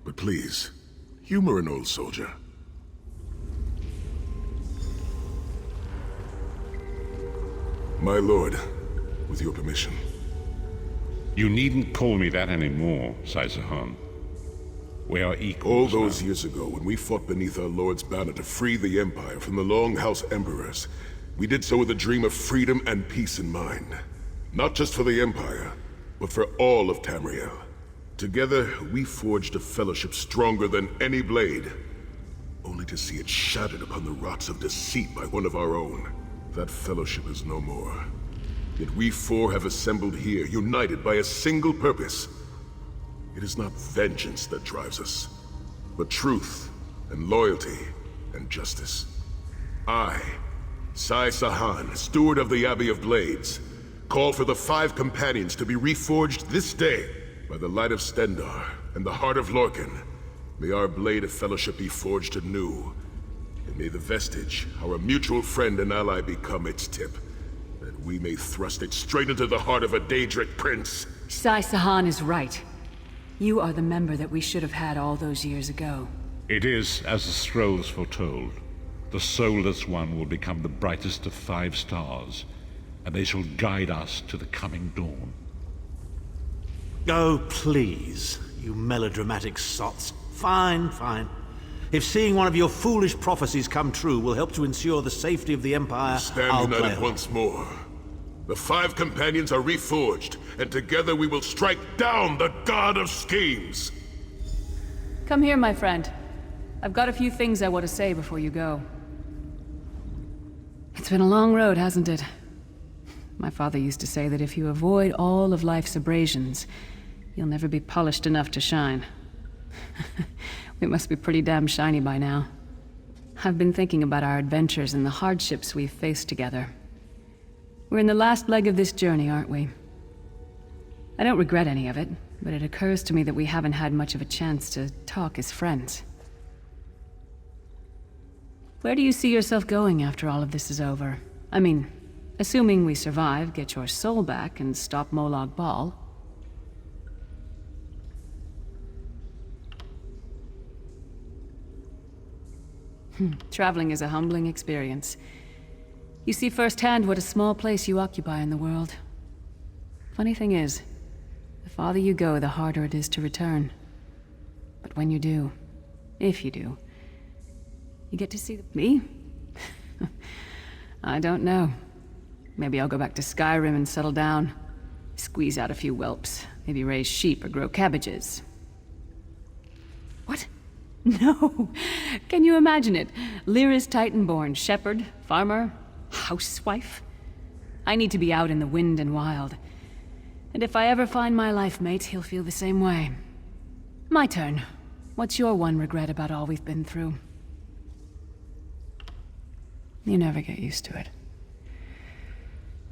S1: but please, humor an old soldier. My lord, with your permission.
S7: You needn't call me that anymore, Saisahar. We are equals.
S1: All those years ago, when we fought beneath our lord's banner to free the Empire from the Longhouse Emperors, we did so with a dream of freedom and peace in mind. Not just for the Empire, but for all of Tamriel. Together, we forged a fellowship stronger than any blade. only to see it shattered upon the rocks of deceit by one of our own. That fellowship is no more. Yet we four have assembled here, united by a single purpose. It is not vengeance that drives us, but truth and loyalty and justice. I, Sai Sahan, steward of the Abbey of Blades, call for the 5 companions to be reforged this day by the light of Stendarr and the heart of Lorcan. May our blade of fellowship be forged anew, and may the vestige, our mutual friend and ally, become its tip, that we may thrust it straight into the heart of a Daedric prince.
S5: Sai Sahan is right. You are the member that we should have had all those years ago.
S7: It is as the scrolls foretold. The soulless one will become the brightest of 5 stars, and they shall guide us to the coming dawn.
S4: Oh, please, you melodramatic sots. Fine, fine. If seeing one of your foolish prophecies come true will help to ensure the safety of the Empire, I'll
S1: Stand
S4: play
S1: united once more. The 5 companions are reforged, and together we will strike down the God of Schemes.
S5: Come here, my friend. I've got a few things I want to say before you go. It's been a long road, hasn't it? My father used to say that if you avoid all of life's abrasions, you'll never be polished enough to shine. We must be pretty damn shiny by now. I've been thinking about our adventures and the hardships we've faced together. We're in the last leg of this journey, aren't we? I don't regret any of it, but it occurs to me that we haven't had much of a chance to talk as friends. Where do you see yourself going after all of this is over? I mean, assuming we survive, get your soul back, and stop Molag Bal. Traveling is a humbling experience. You see firsthand what a small place you occupy in the world. Funny thing is, the farther you go, the harder it is to return. But when you do, if you do, you get to see me? I don't know. Maybe I'll go back to Skyrim and settle down. Squeeze out a few whelps. Maybe raise sheep or grow cabbages. What? No! Can you imagine it? Lyra's Titan-born shepherd, farmer, housewife. I need to be out in the wind and wild. And if I ever find my life mate, he'll feel the same way. My turn. What's your one regret about all we've been through? You never get used to it.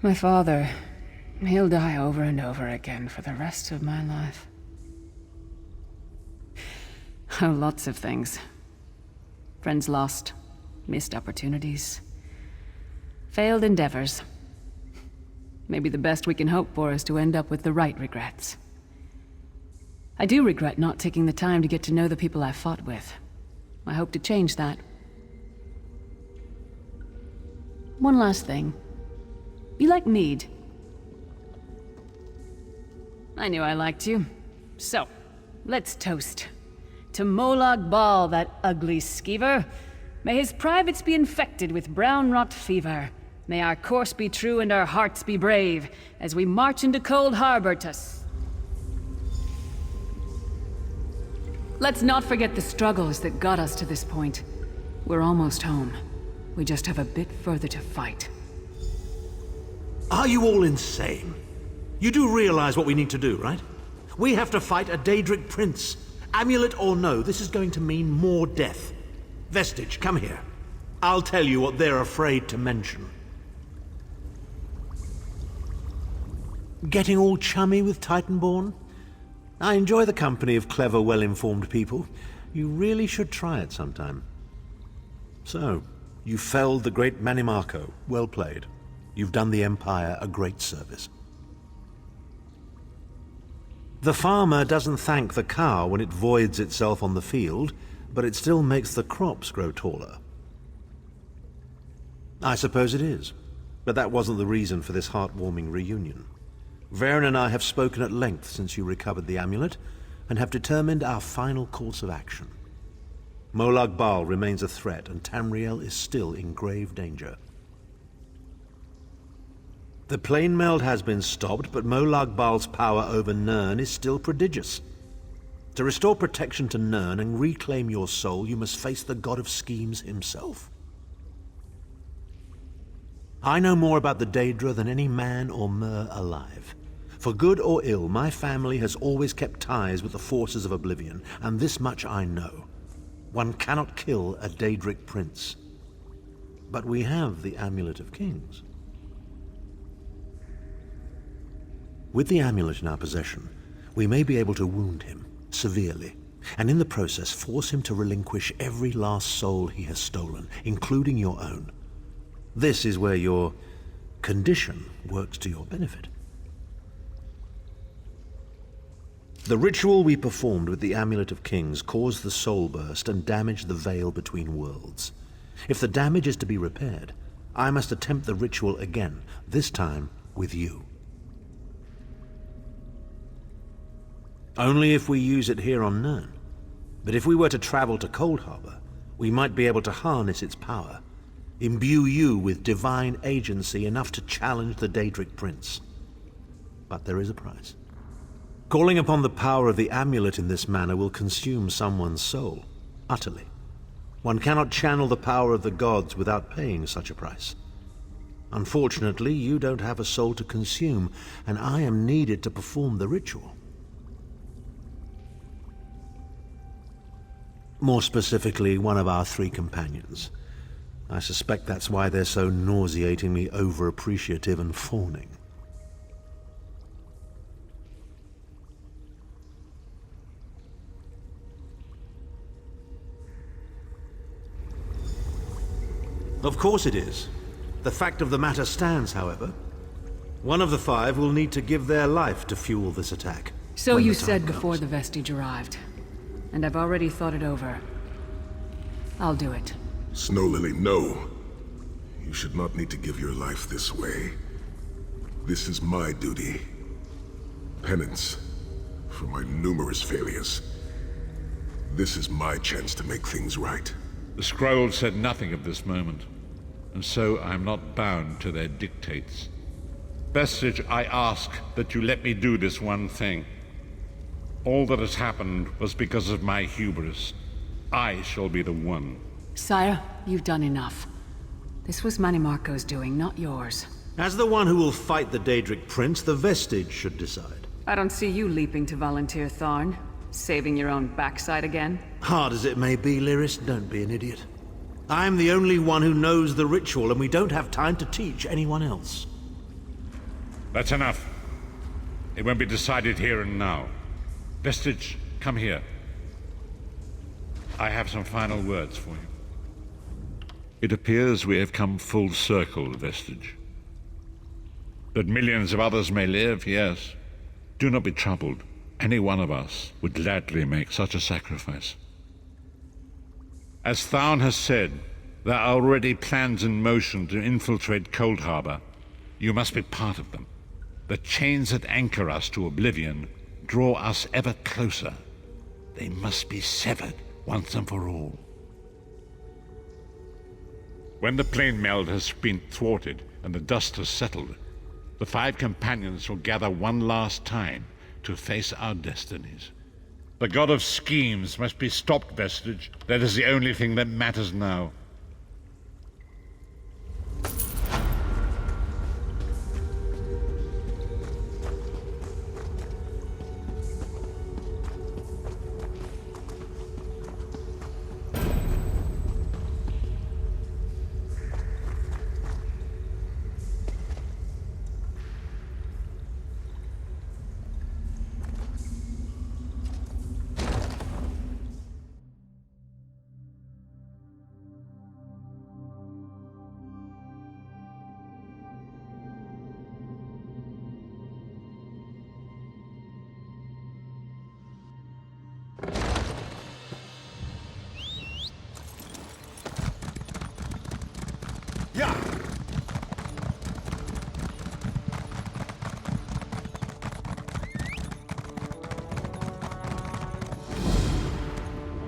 S5: My father, he'll die over and over again for the rest of my life. Oh, lots of things. Friends lost, missed opportunities, failed endeavors. Maybe the best we can hope for is to end up with the right regrets. I do regret not taking the time to get to know the people I fought with. I hope to change that. One last thing. You like mead? I knew I liked you. So, let's toast. To Molag Bal, that ugly skeever. May his privates be infected with brown rot fever. May our course be true and our hearts be brave, as we march into Cold Harbor to Let's not forget the struggles that got us to this point. We're almost home. We just have a bit further to fight.
S4: Are you all insane? You do realize what we need to do, right? We have to fight a Daedric prince. Amulet or no, this is going to mean more death. Vestige, come here. I'll tell you what they're afraid to mention. Getting all chummy with Titanborn? I enjoy the company of clever, well-informed people. You really should try it sometime. So, you felled the great Manimarco. Well played. You've done the Empire a great service. The farmer doesn't thank the cow when it voids itself on the field, but it still makes the crops grow taller. I suppose it is, but that wasn't the reason for this heartwarming reunion. Varen and I have spoken at length since you recovered the amulet, and have determined our final course of action. Molag Bal remains a threat, and Tamriel is still in grave danger. The plane meld has been stopped, but Molag Bal's power over Nirn is still prodigious. To restore protection to Nirn and reclaim your soul, you must face the god of schemes himself. I know more about the Daedra than any man or mer alive. For good or ill, my family has always kept ties with the forces of Oblivion, and this much I know. One cannot kill a Daedric prince. But we have the Amulet of Kings. With the amulet in our possession, we may be able to wound him severely, and in the process force him to relinquish every last soul he has stolen, including your own. This is where your condition works to your benefit. The ritual we performed with the Amulet of Kings caused the soul burst and damaged the veil between worlds. If the damage is to be repaired, I must attempt the ritual again, this time with you. Only if we use it here on Nirn. But if we were to travel to Cold Harbor, we might be able to harness its power, imbue you with divine agency enough to challenge the Daedric Prince. But there is a price. Calling upon the power of the amulet in this manner will consume someone's soul, utterly. One cannot channel the power of the gods without paying such a price. Unfortunately, you don't have a soul to consume, and I am needed to perform the ritual. More specifically, one of our 3 companions. I suspect that's why they're so nauseatingly over-appreciative and fawning. Of course it is. The fact of the matter stands, however. One of the 5 will need to give their life to fuel this attack.
S5: So you said before the vestige arrived. And I've already thought it over. I'll do it.
S1: Snow Lily, no. You should not need to give your life this way. This is my duty. Penance for my numerous failures. This is my chance to make things right.
S7: The scroll said nothing of this moment, and so I am not bound to their dictates. Vestige, I ask that you let me do this one thing. All that has happened was because of my hubris. I shall be the one.
S5: Sire, you've done enough. This was Manimarco's doing, not yours.
S4: As the one who will fight the Daedric Prince, the Vestige should decide.
S5: I don't see you leaping to volunteer, Tharn. Saving your own backside again?
S4: Hard as it may be, Lyris, don't be an idiot. I'm the only one who knows the ritual, and we don't have time to teach anyone else.
S7: That's enough. It won't be decided here and now. Vestige, come here. I have some final words for you. It appears we have come full circle, Vestige. That millions of others may live, yes. Do not be troubled. Any one of us would gladly make such a sacrifice. As Tharn has said, there are already plans in motion to infiltrate Cold Harbor. You must be part of them. The chains that anchor us to oblivion draw us ever closer. They must be severed once and for all. When the plane meld has been thwarted and the dust has settled, the 5 companions will gather one last time to face our destinies. The god of schemes must be stopped, Vestige. That is the only thing that matters now.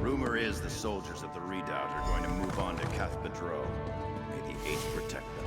S9: Rumor is the soldiers of the Redoubt are going to move on to Cathpedro. May the Eighth protect them.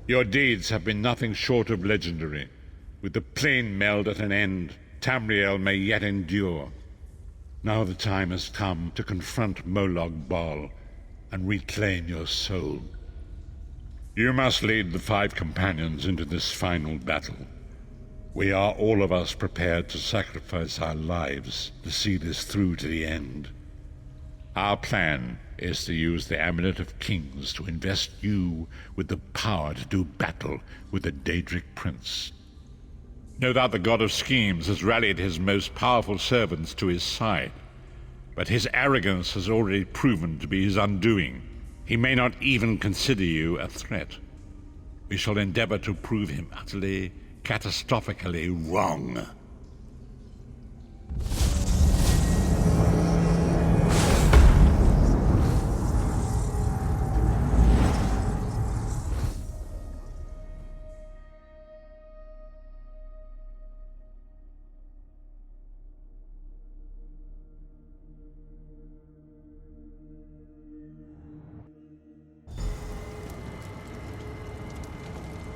S7: Your deeds have been nothing short of legendary. With the plain meld at an end, Tamriel may yet endure. Now the time has come to confront Molag Bal and reclaim your soul. You must lead the 5 companions into this final battle. We are all of us prepared to sacrifice our lives to see this through to the end. Our plan is to use the Amulet of Kings to invest you with the power to do battle with the Daedric Prince. No doubt the God of Schemes has rallied his most powerful servants to his side, but his arrogance has already proven to be his undoing. He may not even consider you a threat. We shall endeavor to prove him utterly, catastrophically wrong.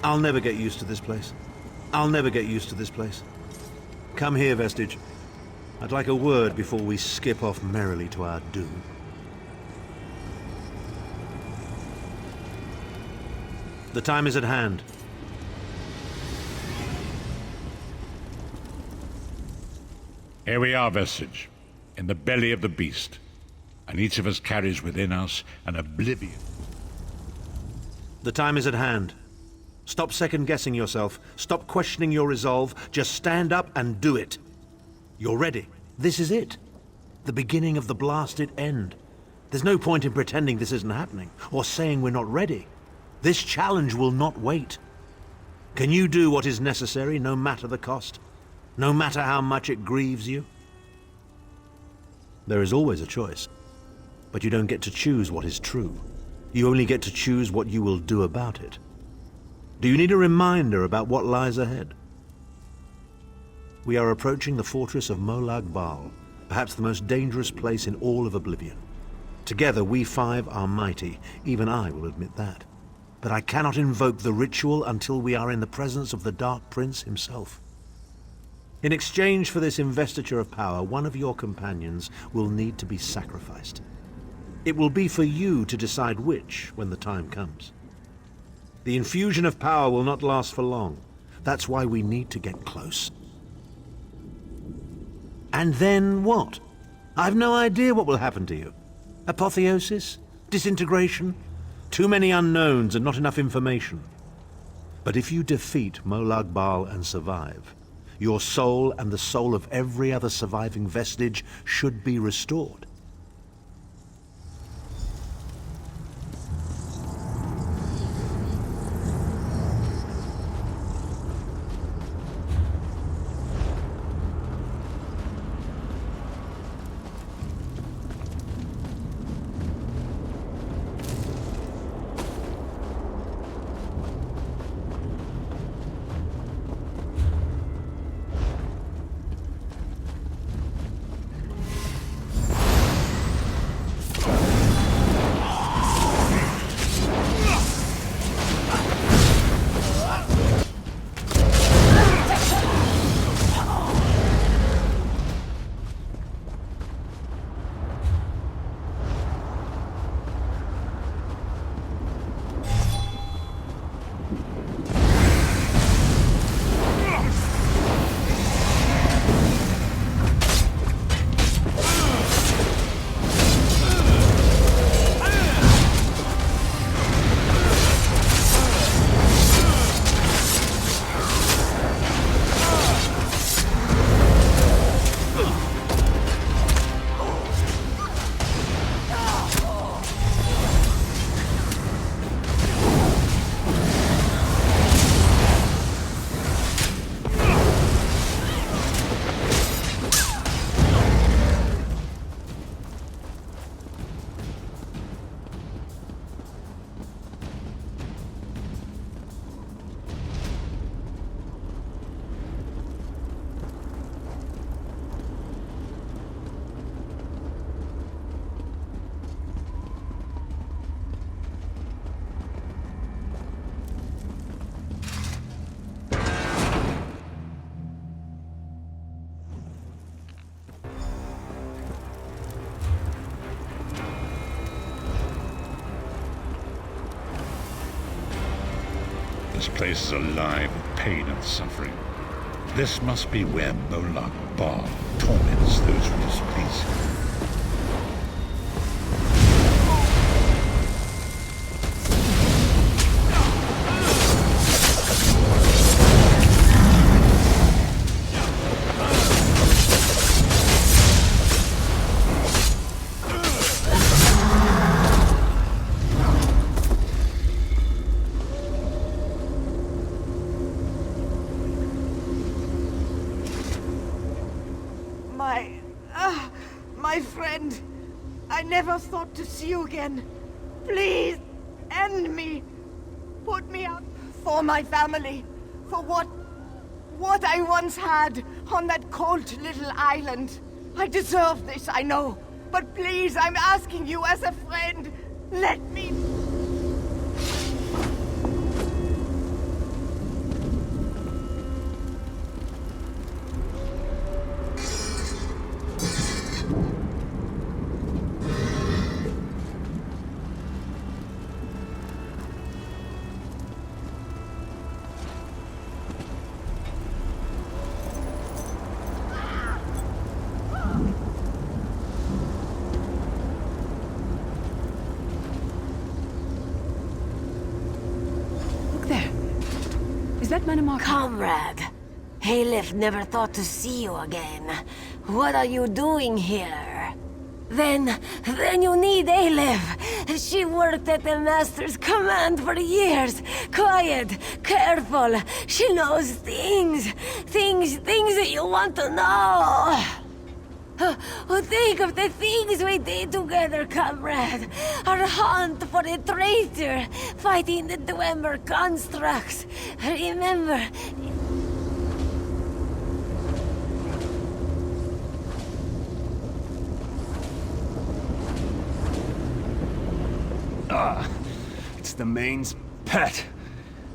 S4: I'll never get used to this place. I'll never get used to this place. Come here, Vestige. I'd like a word before we skip off merrily to our doom. The time is at hand.
S7: Here we are, Vestige, in the belly of the beast, and each of us carries within us an oblivion.
S4: The time is at hand. Stop second-guessing yourself. Stop questioning your resolve. Just stand up and do it. You're ready. This is it. The beginning of the blasted end. There's no point in pretending this isn't happening, or saying we're not ready. This challenge will not wait. Can you do what is necessary, no matter the cost? No matter how much it grieves you? There is always a choice. But you don't get to choose what is true. You only get to choose what you will do about it. Do you need a reminder about what lies ahead? We are approaching the fortress of Molag Bal, perhaps the most dangerous place in all of Oblivion. Together we 5 are mighty, even I will admit that. But I cannot invoke the ritual until we are in the presence of the Dark Prince himself. In exchange for this investiture of power, one of your companions will need to be sacrificed. It will be for you to decide which when the time comes. The infusion of power will not last for long. That's why we need to get close. And then what? I've no idea what will happen to you. Apotheosis? Disintegration? Too many unknowns and not enough information. But if you defeat Molag Bal and survive, your soul and the soul of every other surviving vestige should be restored.
S7: This place is alive with pain and suffering. This must be where Moloch Baal torments those who displease him.
S10: My friend, I never thought to see you again. Please, end me. Put me out for my family, for what I once had on that cold little island. I deserve this, I know. But please, I'm asking you as a friend, let me...
S5: Is that Manamar?
S10: Comrade, Halef never thought to see you again. What are you doing here? Then you need Halef. She worked at the Master's command for years. Quiet, careful. She knows things that you want to know. Think of the things we did together, comrade. Our hunt for the traitor, fighting the Dwemer constructs. Remember...
S11: It's the Maine's pet.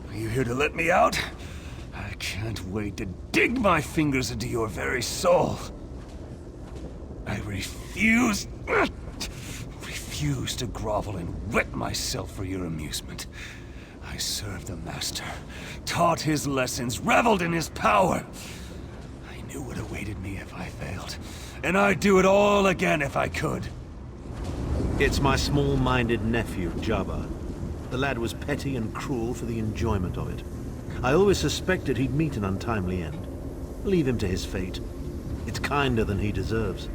S11: Are you here to let me out? I can't wait to dig my fingers into your very soul. I refuse to grovel and wet myself for your amusement. I served the Master, taught his lessons, reveled in his power. I knew what awaited me if I failed, and I'd do it all again if I could.
S4: It's my small-minded nephew, Jabba. The lad was petty and cruel for the enjoyment of it. I always suspected he'd meet an untimely end. Leave him to his fate. It's kinder than he deserves.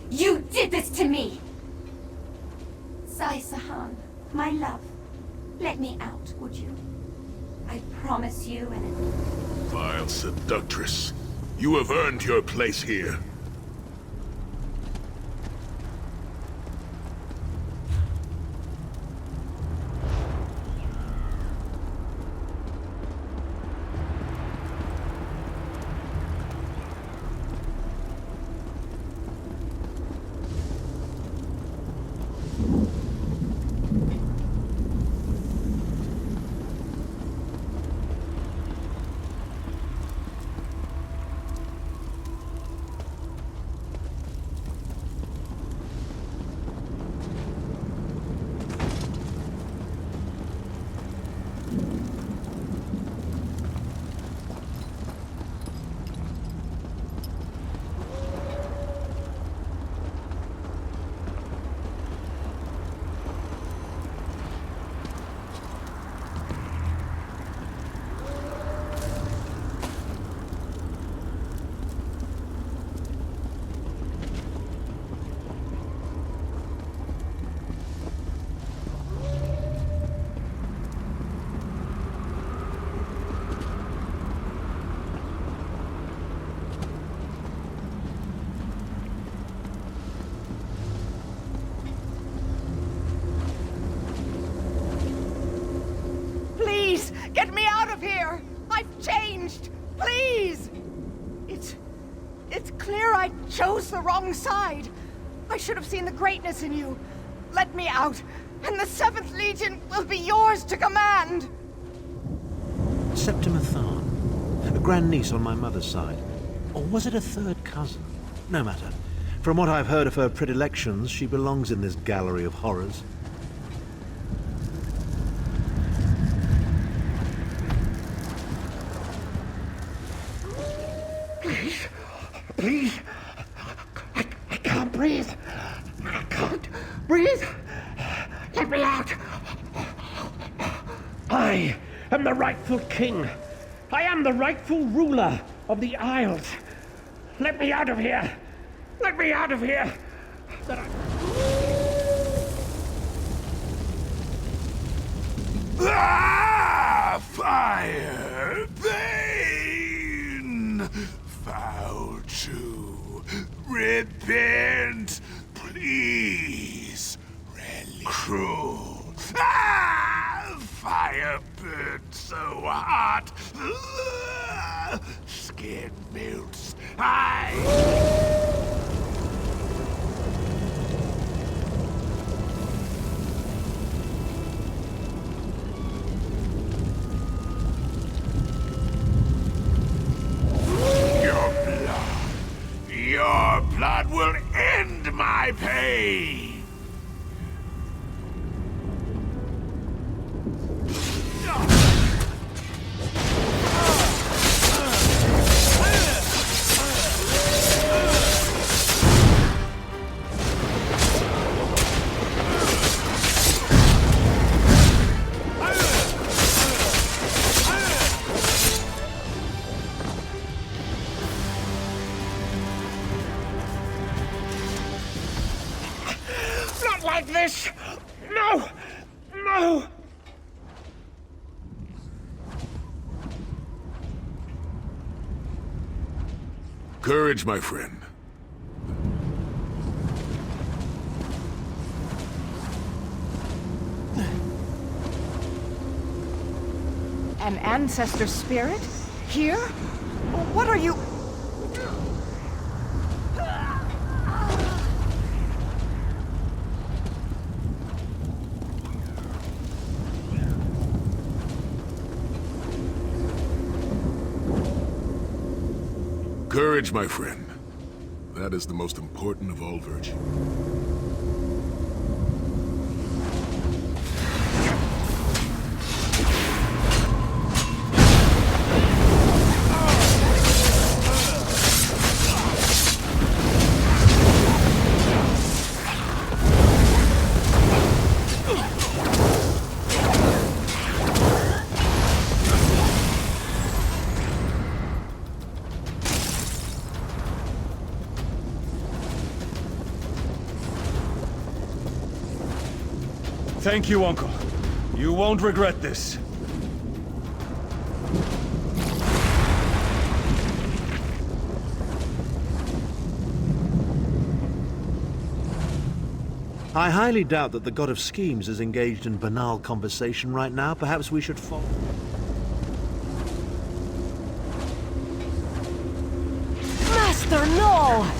S12: You did this to me! Sai-Sahan, my love, let me out, would you? I promise you an...
S1: Vile seductress. You have earned your place here.
S10: Get me out of here! I've changed! Please! It's clear I chose the wrong side. I should have seen the greatness in you. Let me out, and the 7th Legion will be yours to command!
S4: Septima Tharn, a grandniece on my mother's side. Or was it a third cousin? No matter. From what I've heard of her predilections, she belongs in this gallery of horrors.
S3: Breathe! Let me out! I am the rightful king. I am the rightful ruler of the Isles. Let me out of here! Let me out of here!
S8: Fire! Pain! Foul too! Repent! Please! Cruel! Fire burns so hot! Skin melts! Your blood will end my pain!
S3: Not like this! No! No!
S1: Courage, my friend.
S13: An ancestor spirit? Here? What are you...
S1: Courage, my friend. That is the most important of all virtues.
S11: Thank you, Uncle. You won't regret this.
S4: I highly doubt that the God of Schemes is engaged in banal conversation right now. Perhaps we should follow...
S10: Master, no!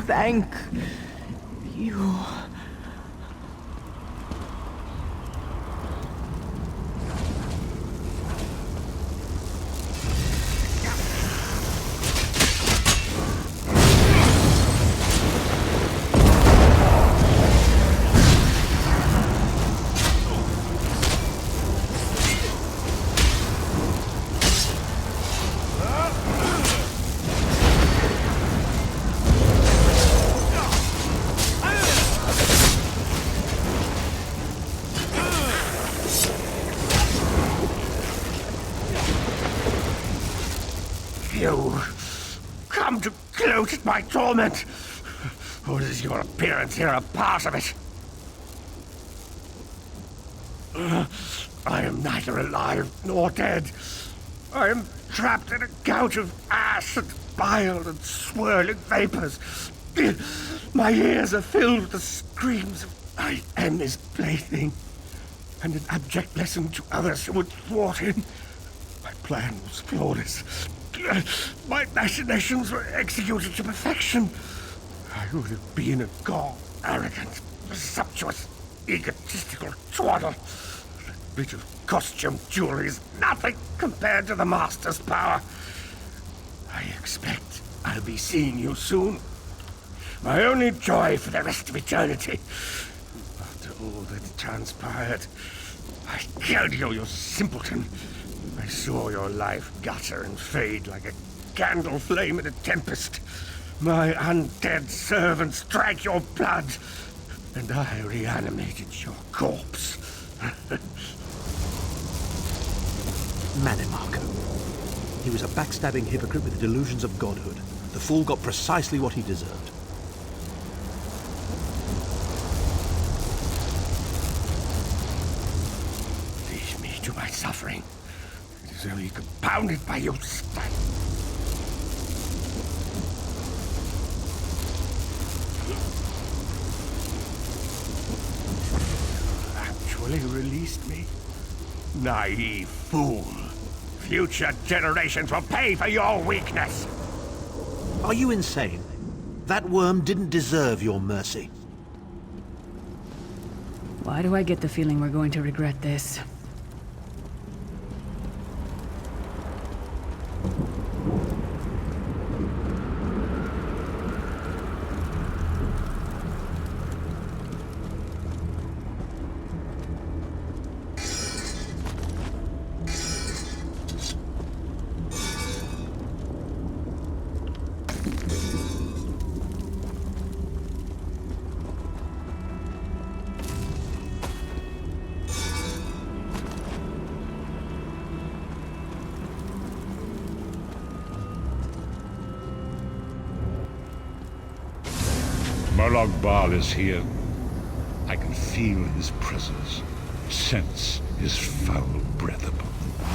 S13: Thank you.
S2: You come to gloat at my torment, or is your appearance here a part of it? I am neither alive nor dead. I am trapped in a gouge of ash and bile and swirling vapors. My ears are filled with the screams of I am his plaything, and an abject lesson to others who would thwart him. My plan was flawless. My machinations were executed to perfection. I would have been a god, arrogant, presumptuous, egotistical twaddle. That bit of costume jewelry is nothing compared to the Master's power. I expect I'll be seeing you soon. My only joy for the rest of eternity. After all that transpired, I killed you, you simpleton. I saw your life gutter and fade like a candle flame in a tempest. My undead servants drank your blood, and I reanimated your corpse.
S4: Manimarco. He was a backstabbing hypocrite with delusions of godhood. The fool got precisely what he deserved.
S2: Leave me to my suffering. It is only compounded by your strife. Actually released me? Naive fool. Future generations will pay for your weakness.
S4: Are you insane? That worm didn't deserve your mercy.
S5: Why do I get the feeling we're going to regret this?
S7: VALLE is here. I can feel his presence, sense his foul breath upon the world.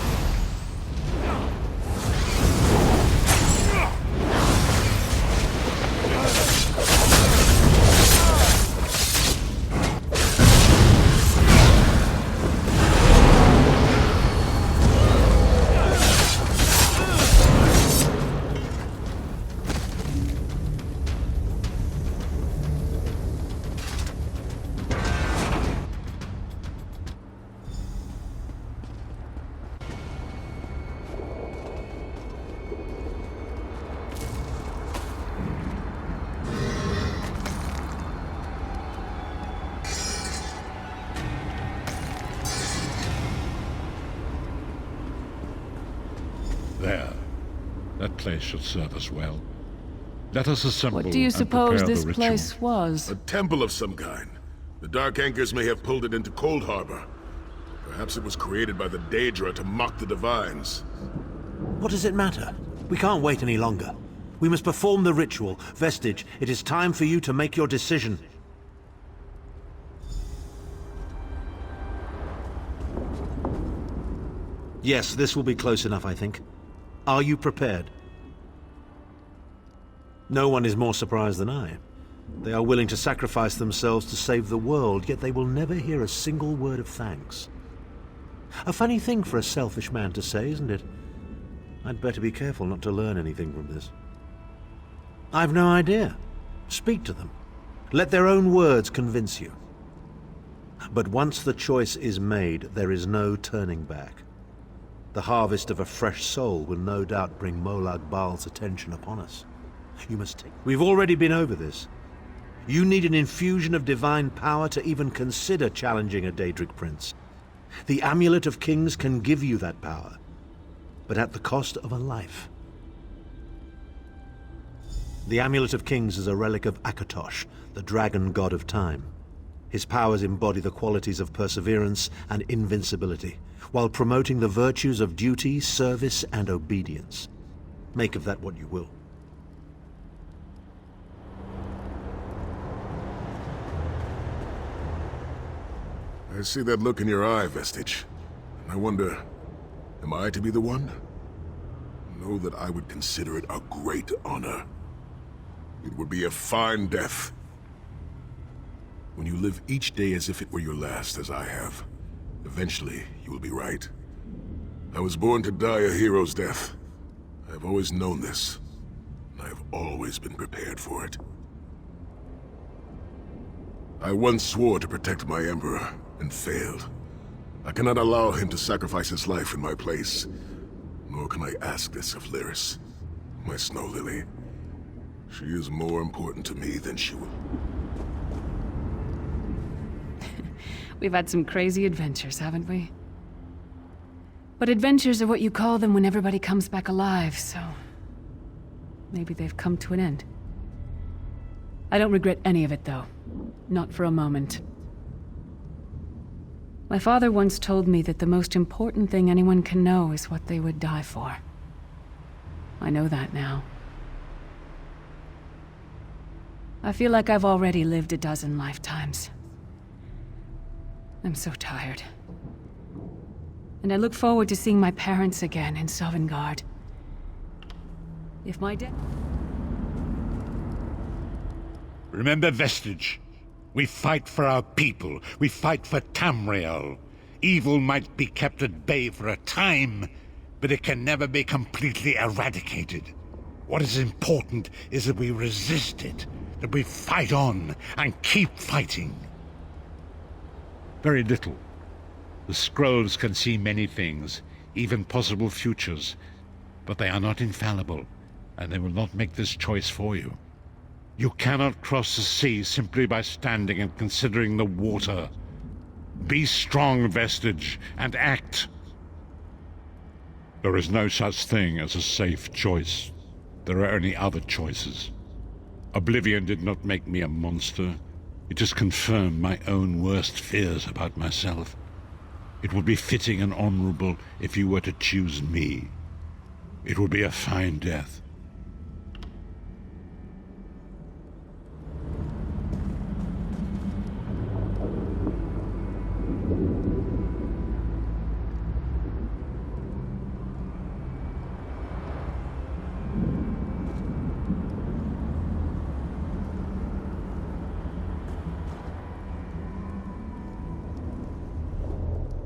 S7: There. That place should serve us well. Let us assemble.
S5: What do you suppose this place was?
S1: A temple of some kind. The Dark Anchors may have pulled it into Cold Harbor. Perhaps it was created by the Daedra to mock the Divines.
S4: What does it matter? We can't wait any longer. We must perform the ritual. Vestige, it is time for you to make your decision. Yes, this will be close enough, I think. Are you prepared? No one is more surprised than I. They are willing to sacrifice themselves to save the world, yet they will never hear a single word of thanks. A funny thing for a selfish man to say, isn't it? I'd better be careful not to learn anything from this. I've no idea. Speak to them. Let their own words convince you. But once the choice is made, there is no turning back. The harvest of a fresh soul will no doubt bring Molag Bal's attention upon us. You must take... We've already been over this. You need an infusion of divine power to even consider challenging a Daedric prince. The Amulet of Kings can give you that power, but at the cost of a life. The Amulet of Kings is a relic of Akatosh, the dragon god of time. His powers embody the qualities of perseverance and invincibility, while promoting the virtues of duty, service, and obedience. Make of that what you will.
S1: I see that look in your eye, Vestige. And I wonder, am I to be the one? Know that I would consider it a great honor. It would be a fine death. When you live each day as if it were your last, as I have, eventually you will be right. I was born to die a hero's death. I've always known this, and I've always been prepared for it. I once swore to protect my Emperor, and failed. I cannot allow him to sacrifice his life in my place, nor can I ask this of Lyris, my Snow Lily. She is more important to me than she will.
S5: We've had some crazy adventures, haven't we? But adventures are what you call them when everybody comes back alive, so... maybe they've come to an end. I don't regret any of it, though. Not for a moment. My father once told me that the most important thing anyone can know is what they would die for. I know that now. I feel like I've already lived a dozen lifetimes. I'm so tired. And I look forward to seeing my parents again in Sovngarde. If my dad...
S7: Remember Vestige. We fight for our people. We fight for Tamriel. Evil might be kept at bay for a time, but it can never be completely eradicated. What is important is that we resist it, that we fight on and keep fighting. Very little. The scrolls can see many things, even possible futures, but they are not infallible, and they will not make this choice for you. You cannot cross the sea simply by standing and considering the water. Be strong, Vestige, and act. There is no such thing as a safe choice. There are only other choices. Oblivion did not make me a monster. It just confirmed my own worst fears about myself. It would be fitting and honorable if you were to choose me. It would be a fine death.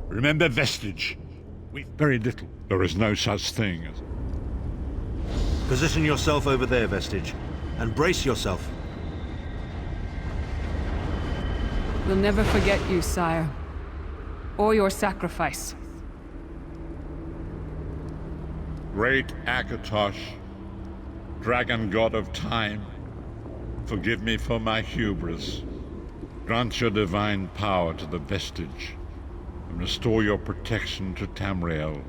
S7: Remember Vestige. We've very little. There is no such thing as...
S4: Position yourself over there, Vestige, and brace yourself.
S5: We'll never forget you, sire. Or your sacrifice.
S7: Great Akatosh, dragon god of time, forgive me for my hubris. Grant your divine power to the Vestige, and restore your protection to Tamriel,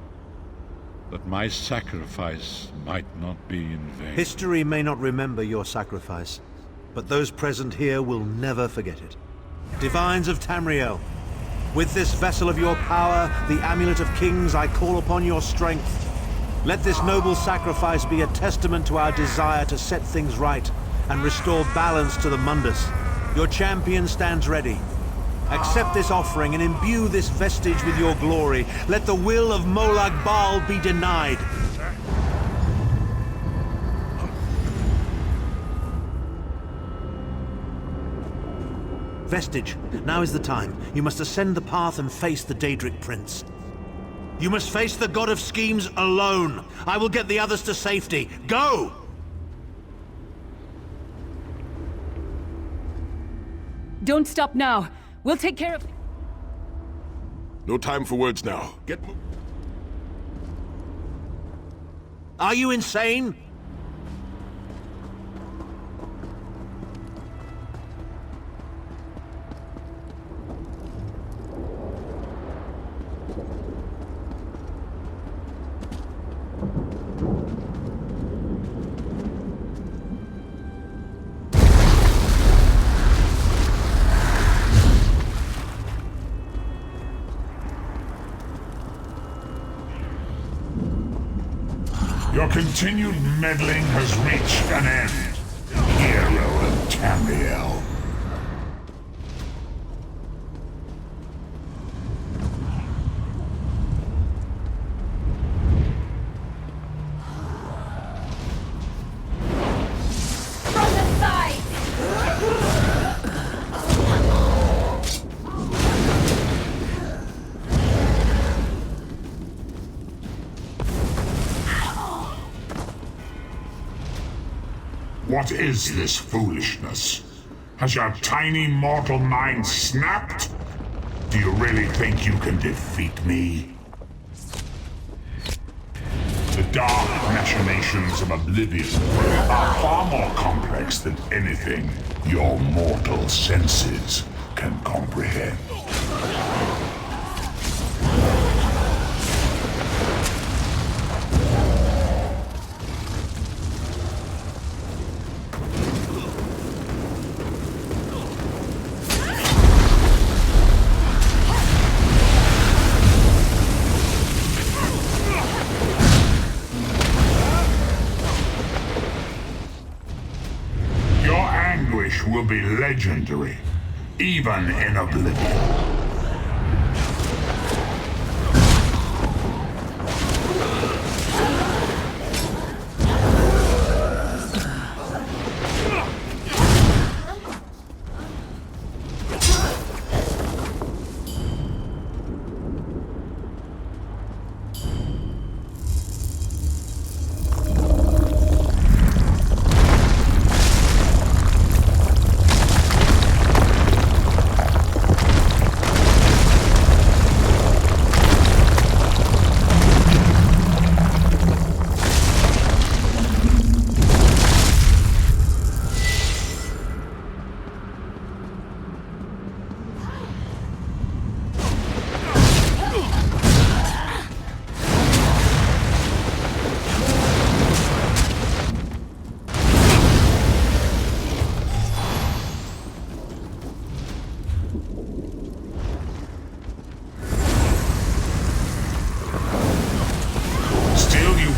S7: that my sacrifice might not be in vain.
S4: History may not remember your sacrifice, but those present here will never forget it. Divines of Tamriel, with this vessel of your power, the Amulet of Kings, I call upon your strength. Let this noble sacrifice be a testament to our desire to set things right and restore balance to the Mundus. Your champion stands ready. Accept this offering and imbue this vestige with your glory. Let the will of Molag Bal be denied. Vestige, now is the time. You must ascend the path and face the Daedric Prince. You must face the God of Schemes alone. I will get the others to safety. Go!
S5: Don't stop now. We'll take care of...
S1: No time for words now. Get...
S4: Are you insane?
S8: Your continued meddling has reached an end, hero of Tamriel.
S12: From the side!
S8: What is this foolishness? Has your tiny mortal mind snapped? Do you really think you can defeat me? The dark machinations of Oblivion are far more complex than anything your mortal senses can comprehend. Will be legendary, even in Oblivion.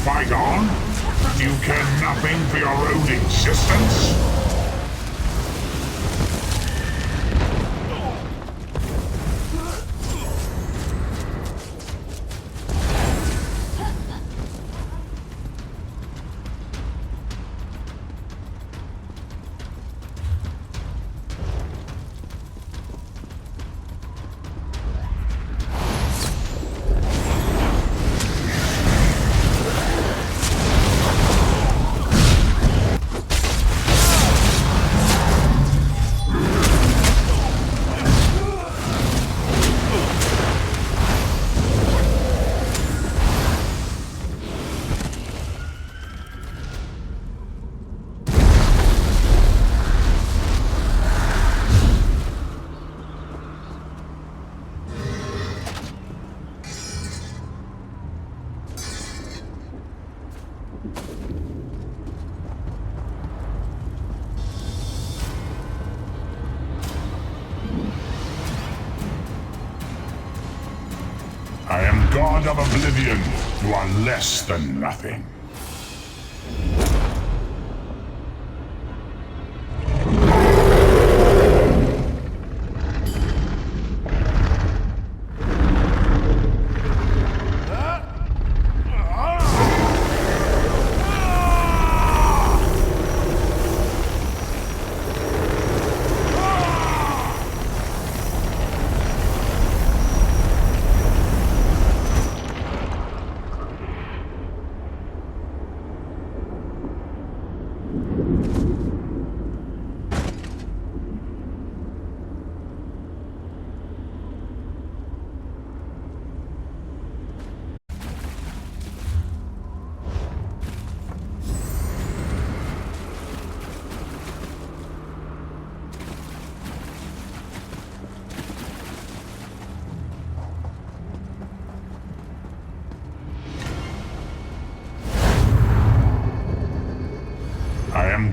S8: Fight on? Do you care nothing for your own existence? I am God of Oblivion. You are less than nothing.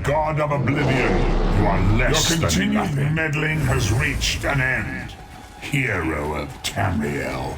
S8: God of Oblivion, you are less than nothing. Your continued meddling has reached an end. Hero of Tamriel.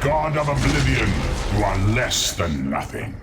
S8: god of oblivion, you are less than nothing.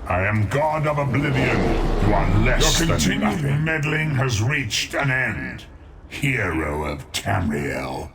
S8: I am God of Oblivion. You are less than nothing. Your continued meddling has reached an end. Hero of Tamriel.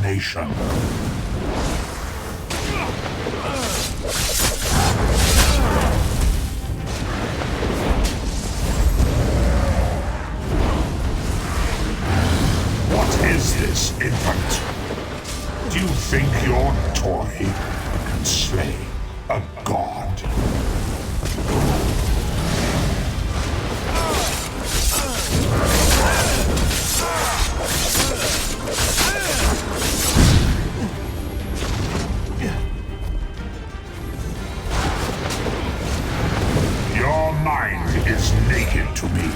S8: abomination. What is this, infant? Do you think your toy can slay a god? Your mind is naked to me.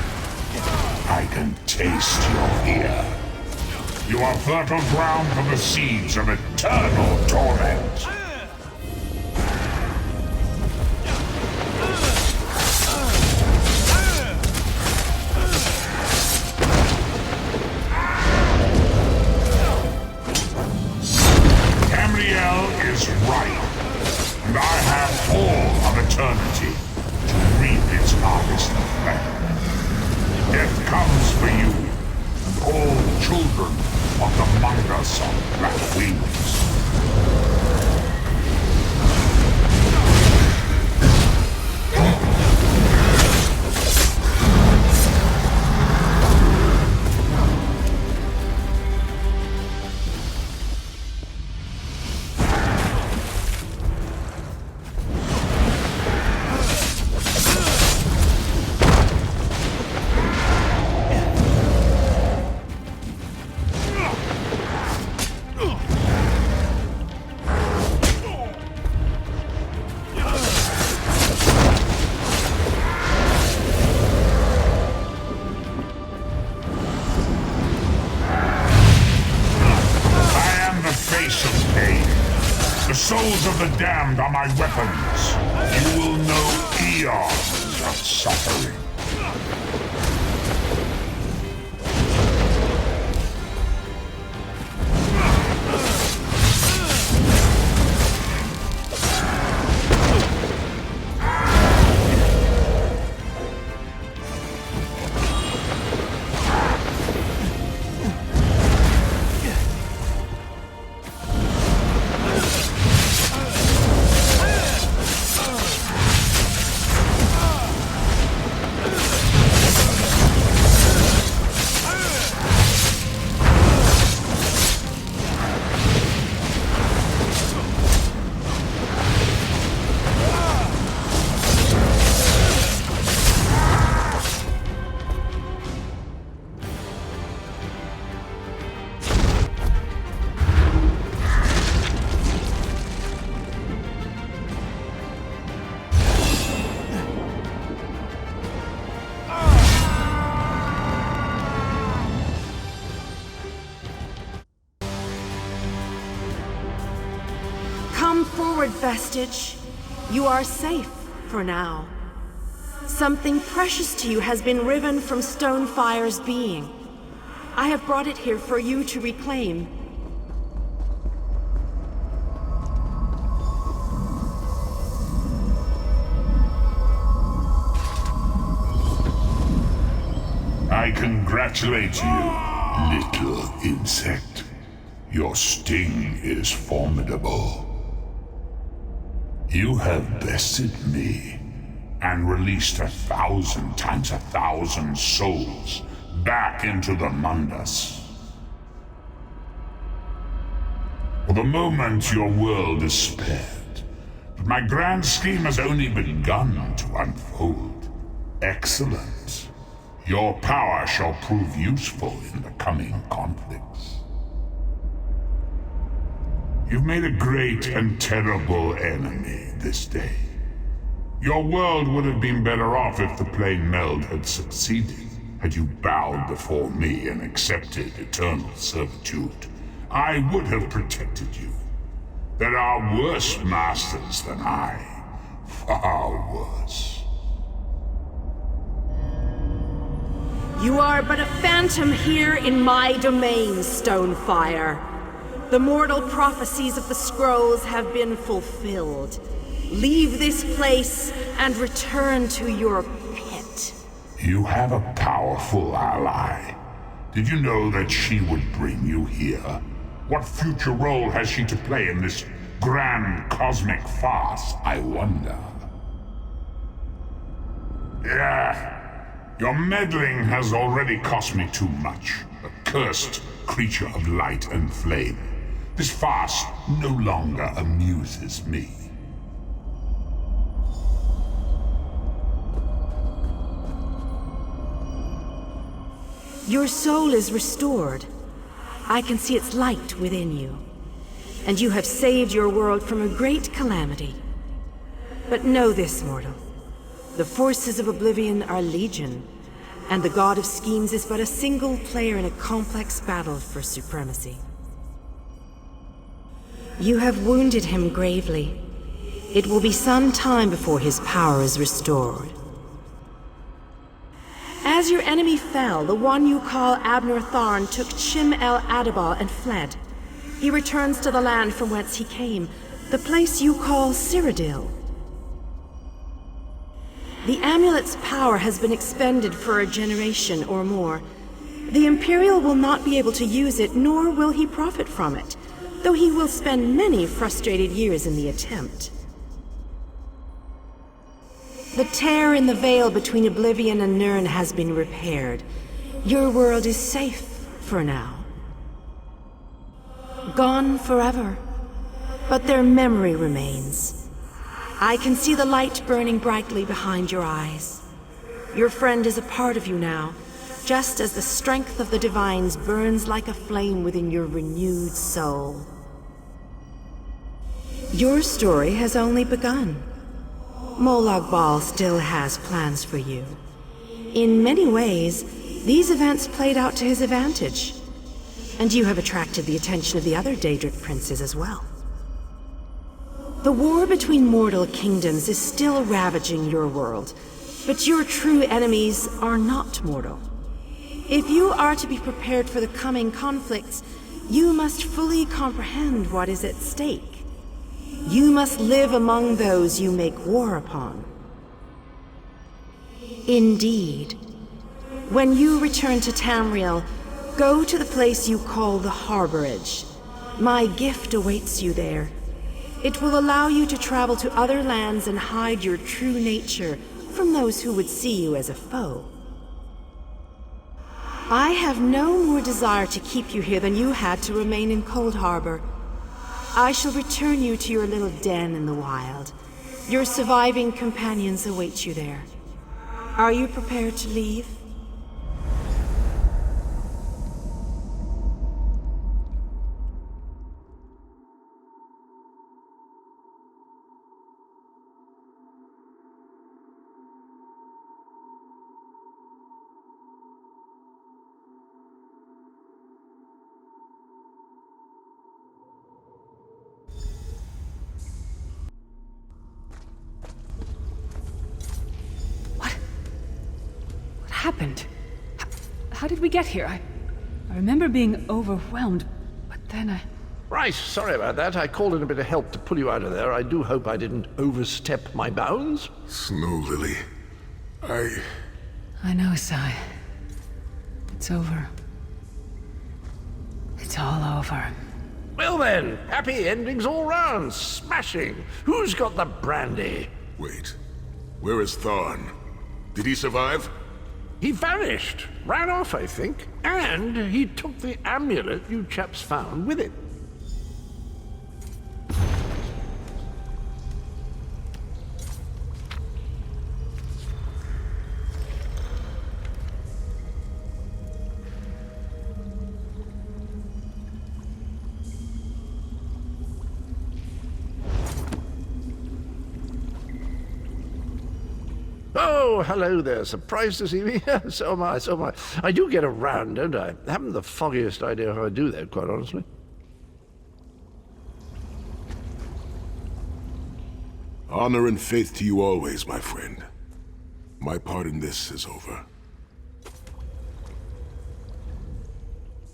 S8: I can taste your fear. You are fertile ground for the seeds of eternal torment. Tamriel is right, and I have all of eternity to reap its harvest of flame. Death comes for you, and all children of the Mangas of Black Wings. The souls of the damned are my weapons. You will know eons of suffering.
S14: Come forward, Vestige. You are safe for now. Something precious to you has been riven from Stonefire's being. I have brought it here for you to reclaim.
S8: I congratulate you, little insect. Your sting is formidable. You have bested me and released 1,000 times 1,000 souls back into the Mundas. For the moment, your world is spared, but my grand scheme has only begun to unfold. Excellent. Your power shall prove useful in the coming conflicts. You've made a great and terrible enemy this day. Your world would have been better off if the plane meld had succeeded. Had you bowed before me and accepted eternal servitude, I would have protected you. There are worse masters than I. Far worse.
S14: You are but a phantom here in my domain, Stonefire. The mortal prophecies of the scrolls have been fulfilled. Leave this place and return to your pit.
S8: You have a powerful ally. Did you know that she would bring you here? What future role has she to play in this grand cosmic farce, I wonder? Yeah. Your meddling has already cost me too much. A cursed creature of light and flame. This farce no longer amuses me.
S14: Your soul is restored. I can see its light within you. And you have saved your world from a great calamity. But know this, mortal. The forces of Oblivion are legion, and the God of Schemes is but a single player in a complex battle for supremacy. You have wounded him gravely. It will be some time before his power is restored. As your enemy fell, the one you call Abner Tharn took Chim El Adabal and fled. He returns to the land from whence he came, the place you call Cyrodiil. The amulet's power has been expended for a generation or more. The Imperial will not be able to use it, nor will he profit from it, though he will spend many frustrated years in the attempt. The tear in the veil between Oblivion and Nirn has been repaired. Your world is safe for now. Gone forever, but their memory remains. I can see the light burning brightly behind your eyes. Your friend is a part of you now, just as the strength of the Divines burns like a flame within your renewed soul. Your story has only begun. Molag Bal still has plans for you. In many ways, these events played out to his advantage. And you have attracted the attention of the other Daedric princes as well. The war between mortal kingdoms is still ravaging your world, but your true enemies are not mortal. If you are to be prepared for the coming conflicts, you must fully comprehend what is at stake. You must live among those you make war upon. Indeed. When you return to Tamriel, go to the place you call the Harborage. My gift awaits you there. It will allow you to travel to other lands and hide your true nature from those who would see you as a foe. I have no more desire to keep you here than you had to remain in Cold Harbor. I shall return you to your little den in the wild. Your surviving companions await you there. Are you prepared to leave?
S5: Happened? How did we get here? I remember being overwhelmed, but then I...
S3: Right, sorry about that. I called in a bit of help to pull you out of there. I do hope I didn't overstep my bounds.
S1: Snow Lily,
S5: I know, Sai. It's over. It's all over.
S3: Well then, happy endings all round. Smashing. Who's got the brandy?
S1: Wait. Where is Tharn? Did he survive?
S3: He vanished. Ran off, I think. And he took the amulet you chaps found with him. Oh, hello there. Surprised to see me? So am I. I do get around, don't I? Haven't the foggiest idea how I do that, quite honestly.
S1: Honor and faith to you always, my friend. My part in this is over.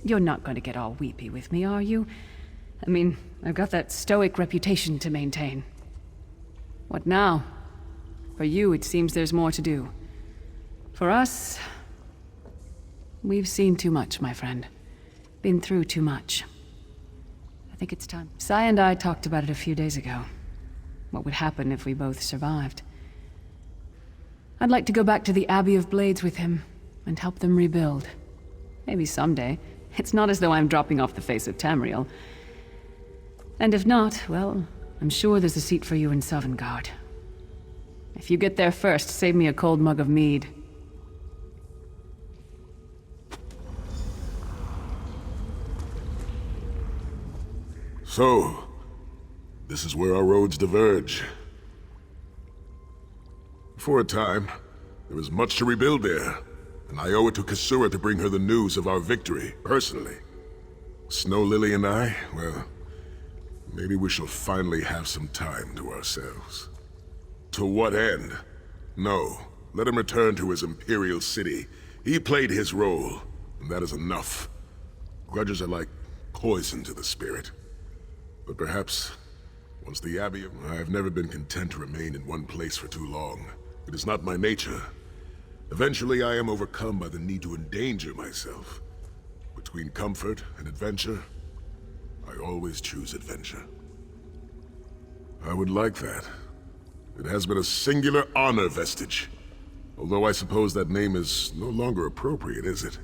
S5: You're not going to get all weepy with me, are you? I mean, I've got that stoic reputation to maintain. What now? For you, it seems there's more to do. For us, we've seen too much, my friend. Been through too much. I think it's time. Sai and I talked about it a few days ago. What would happen if we both survived. I'd like to go back to the Abbey of Blades with him, and help them rebuild. Maybe someday. It's not as though I'm dropping off the face of Tamriel. And if not, well, I'm sure there's a seat for you in Sovngarde. If you get there first, save me a cold mug of mead.
S1: So, this is where our roads diverge. For a time, there was much to rebuild there, and I owe it to Kasura to bring her the news of our victory, personally. Snow Lily and I, well, maybe we shall finally have some time to ourselves. To what end? No, let him return to his Imperial city. He played his role, and that is enough. Grudges are like poison to the spirit. But perhaps, once the Abbey... I have never been content to remain in one place for too long. It is not my nature. Eventually, I am overcome by the need to endanger myself. Between comfort and adventure, I always choose adventure. I would like that. It has been a singular honor vestige. Although I suppose that name is no longer appropriate, is it?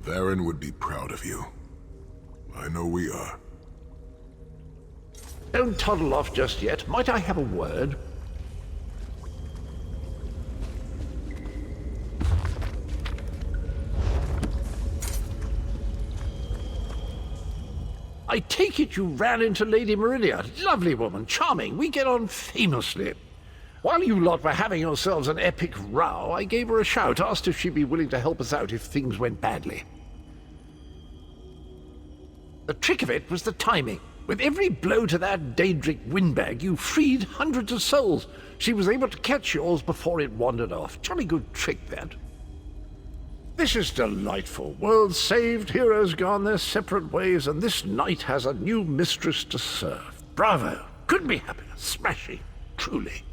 S1: Varen would be proud of you. I know we are.
S3: Don't toddle off just yet. Might I have a word? I take it you ran into Lady Meridia. Lovely woman, charming. We get on famously. While you lot were having yourselves an epic row, I gave her a shout, asked if she'd be willing to help us out if things went badly. The trick of it was the timing. With every blow to that Daedric windbag, you freed hundreds of souls. She was able to catch yours before it wandered off. Jolly good trick, that. This is delightful. World saved, heroes gone their separate ways, and this knight has a new mistress to serve. Bravo! Couldn't be happier. Smashing. Truly.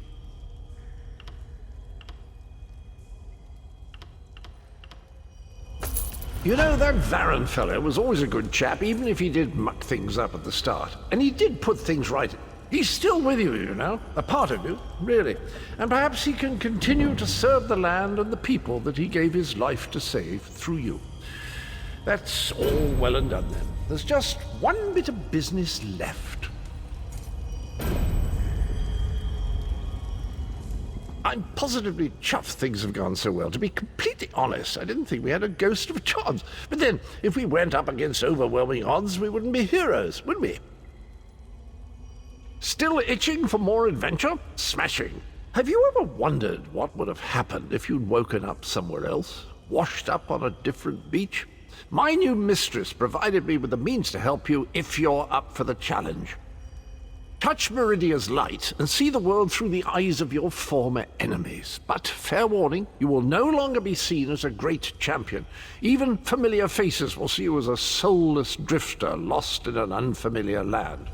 S3: You know, that Varen fellow was always a good chap, even if he did muck things up at the start. And he did put things right. He's still with you, you know, a part of you, really. And perhaps he can continue to serve the land and the people that he gave his life to save through you. That's all well and done then. There's just one bit of business left. I'm positively chuffed things have gone so well. To be completely honest, I didn't think we had a ghost of a chance. But then, if we went up against overwhelming odds, we wouldn't be heroes, would we? Still itching for more adventure? Smashing. Have you ever wondered what would have happened if you'd woken up somewhere else? Washed up on a different beach? My new mistress provided me with the means to help you if you're up for the challenge. Touch Meridia's light and see the world through the eyes of your former enemies. But, fair warning, you will no longer be seen as a great champion. Even familiar faces will see you as a soulless drifter lost in an unfamiliar land.